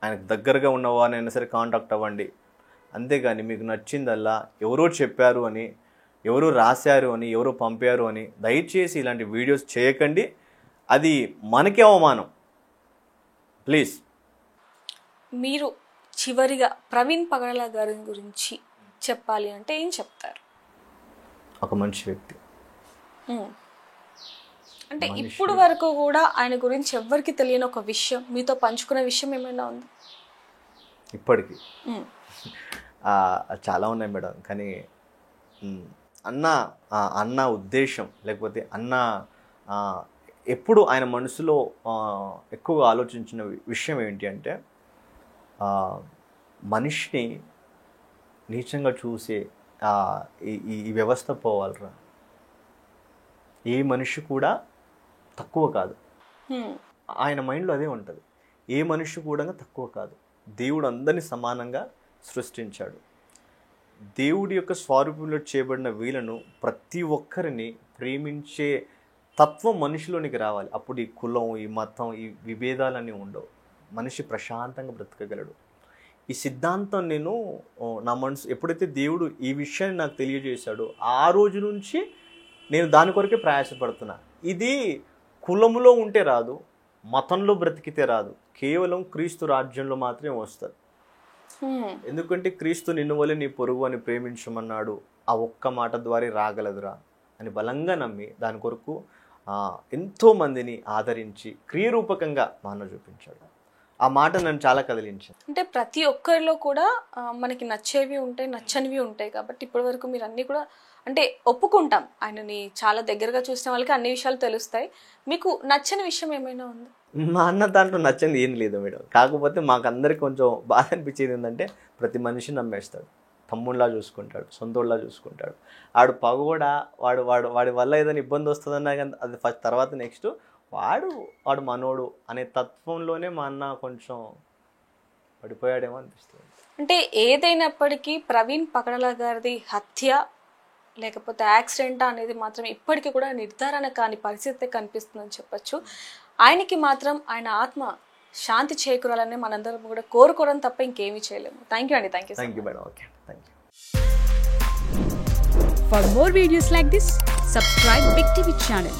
ఆయనకు దగ్గరగా ఉన్నవారైనా సరే కాంటాక్ట్ అవ్వండి. అంతేగాని మీకు నచ్చిందల్లా ఎవరో చెప్పారు అని, ఎవరో రాశారు అని, ఎవరో పంపారు అని దయచేసి ఇలాంటి వీడియోస్ చేయకండి, అది మనకే అవమానం. ప్లీజ్. మీరు చివరిగా ప్రవీణ్ పగడాల గారి గురించి చెప్పాలి అంటే ఏం చెప్తారు? ఒక మంచి వ్యక్తి. అంటే ఇప్పుడు వరకు కూడా ఆయన గురించి ఎవ్వరికి తెలియని ఒక విషయం మీతో పంచుకునే విషయం ఏమైనా ఉంది? ఇప్పటికి చాలా ఉన్నాయి మేడం, కానీ అన్న ఉద్దేశం లేకపోతే అన్న ఎప్పుడు ఆయన మనసులో ఎక్కువగా ఆలోచించిన విషయం ఏంటి అంటే, మనిషిని నీచంగా చూసే ఈ వ్యవస్థ పోవాలరా, ఏ మనిషి కూడా తక్కువ కాదు. ఆయన మైండ్లో అదే ఉంటుంది, ఏ మనిషి కూడా తక్కువ కాదు. దేవుడు అందరినీ సమానంగా సృష్టించాడు. దేవుడి యొక్క స్వరూపంలో చేయబడిన వీళ్ళను ప్రతి ఒక్కరిని ప్రేమించే తత్వం మనిషిలోనికి రావాలి. అప్పుడు ఈ కులం, ఈ మతం, ఈ విభేదాలన్నీ ఉండవు. మనిషి ప్రశాంతంగా బ్రతకగలడు. ఈ సిద్ధాంతం నేను నా మనసు ఎప్పుడైతే దేవుడు ఈ విషయాన్ని నాకు తెలియజేశాడో ఆ రోజు నుంచి నేను దాని కొరకే ప్రయాసపడుతున్నా. ఇది కులంలో ఉంటే రాదు, మతంలో బ్రతికితే రాదు, కేవలం క్రీస్తు రాజ్యంలో మాత్రమే వస్తుంది. ఎందుకంటే క్రీస్తు నిన్ను వలె నీ పొరుగు అని ప్రేమించమన్నాడు, ఆ ఒక్క మాట ద్వారా రాగలదురా అని బలంగా నమ్మి దాని కొరకు ఎంతో మందిని ఆదరించి క్రియరూపకంగా మా అన్న చూపించాడు. ఆ మాట నన్ను చాలా కదిలించింది. అంటే ప్రతి ఒక్కరిలో కూడా మనకి నచ్చేవి ఉంటాయి, నచ్చనివి ఉంటాయి. కాబట్టి ఇప్పటి వరకు మీరు అన్నీ కూడా అంటే ఒప్పుకుంటాం, ఆయనని చాలా దగ్గరగా చూసిన వాళ్ళకి అన్ని విషయాలు తెలుస్తాయి. మీకు నచ్చని విషయం ఏమైనా ఉందా? మా అన్న దాంట్లో నచ్చింది ఏం లేదు మేడం. కాకపోతే మాకు అందరికి కొంచెం బాధ అనిపించేది ఏంటంటే ప్రతి మనిషి నమ్మేస్తాడు, తమ్ముళ్ళలా చూసుకుంటాడు, సొంతోళ్ళలా చూసుకుంటాడు. ఆడు పగోడా, వాడి వల్ల ఏదైనా ఇబ్బంది వస్తుందన్నా కానీ అది ఫస్ట్, తర్వాత నెక్స్ట్ వాడు మనోడు అనే తత్వంలోనే మా అన్న కొంచెం పడిపోయాడేమో అనిపిస్తుంది. అంటే ఏదైనప్పటికీ ప్రవీణ్ పగడాల గారిది హత్య లేకపోతే యాక్సిడెంట్ అనేది మాత్రం ఇప్పటికీ కూడా నిర్ధారణ కాని పరిస్థితి కనిపిస్తుందని చెప్పొచ్చు. ఆయనకి మాత్రం ఆయన ఆత్మ శాంతి చేకూరాలని మనందరం కూడా కోరుకోవడం తప్ప ఇంకేమీ చేయలేము. థ్యాంక్ యూ అండి. Thank you madam. Okay, thank you. For more videos like this, subscribe Big TV channel.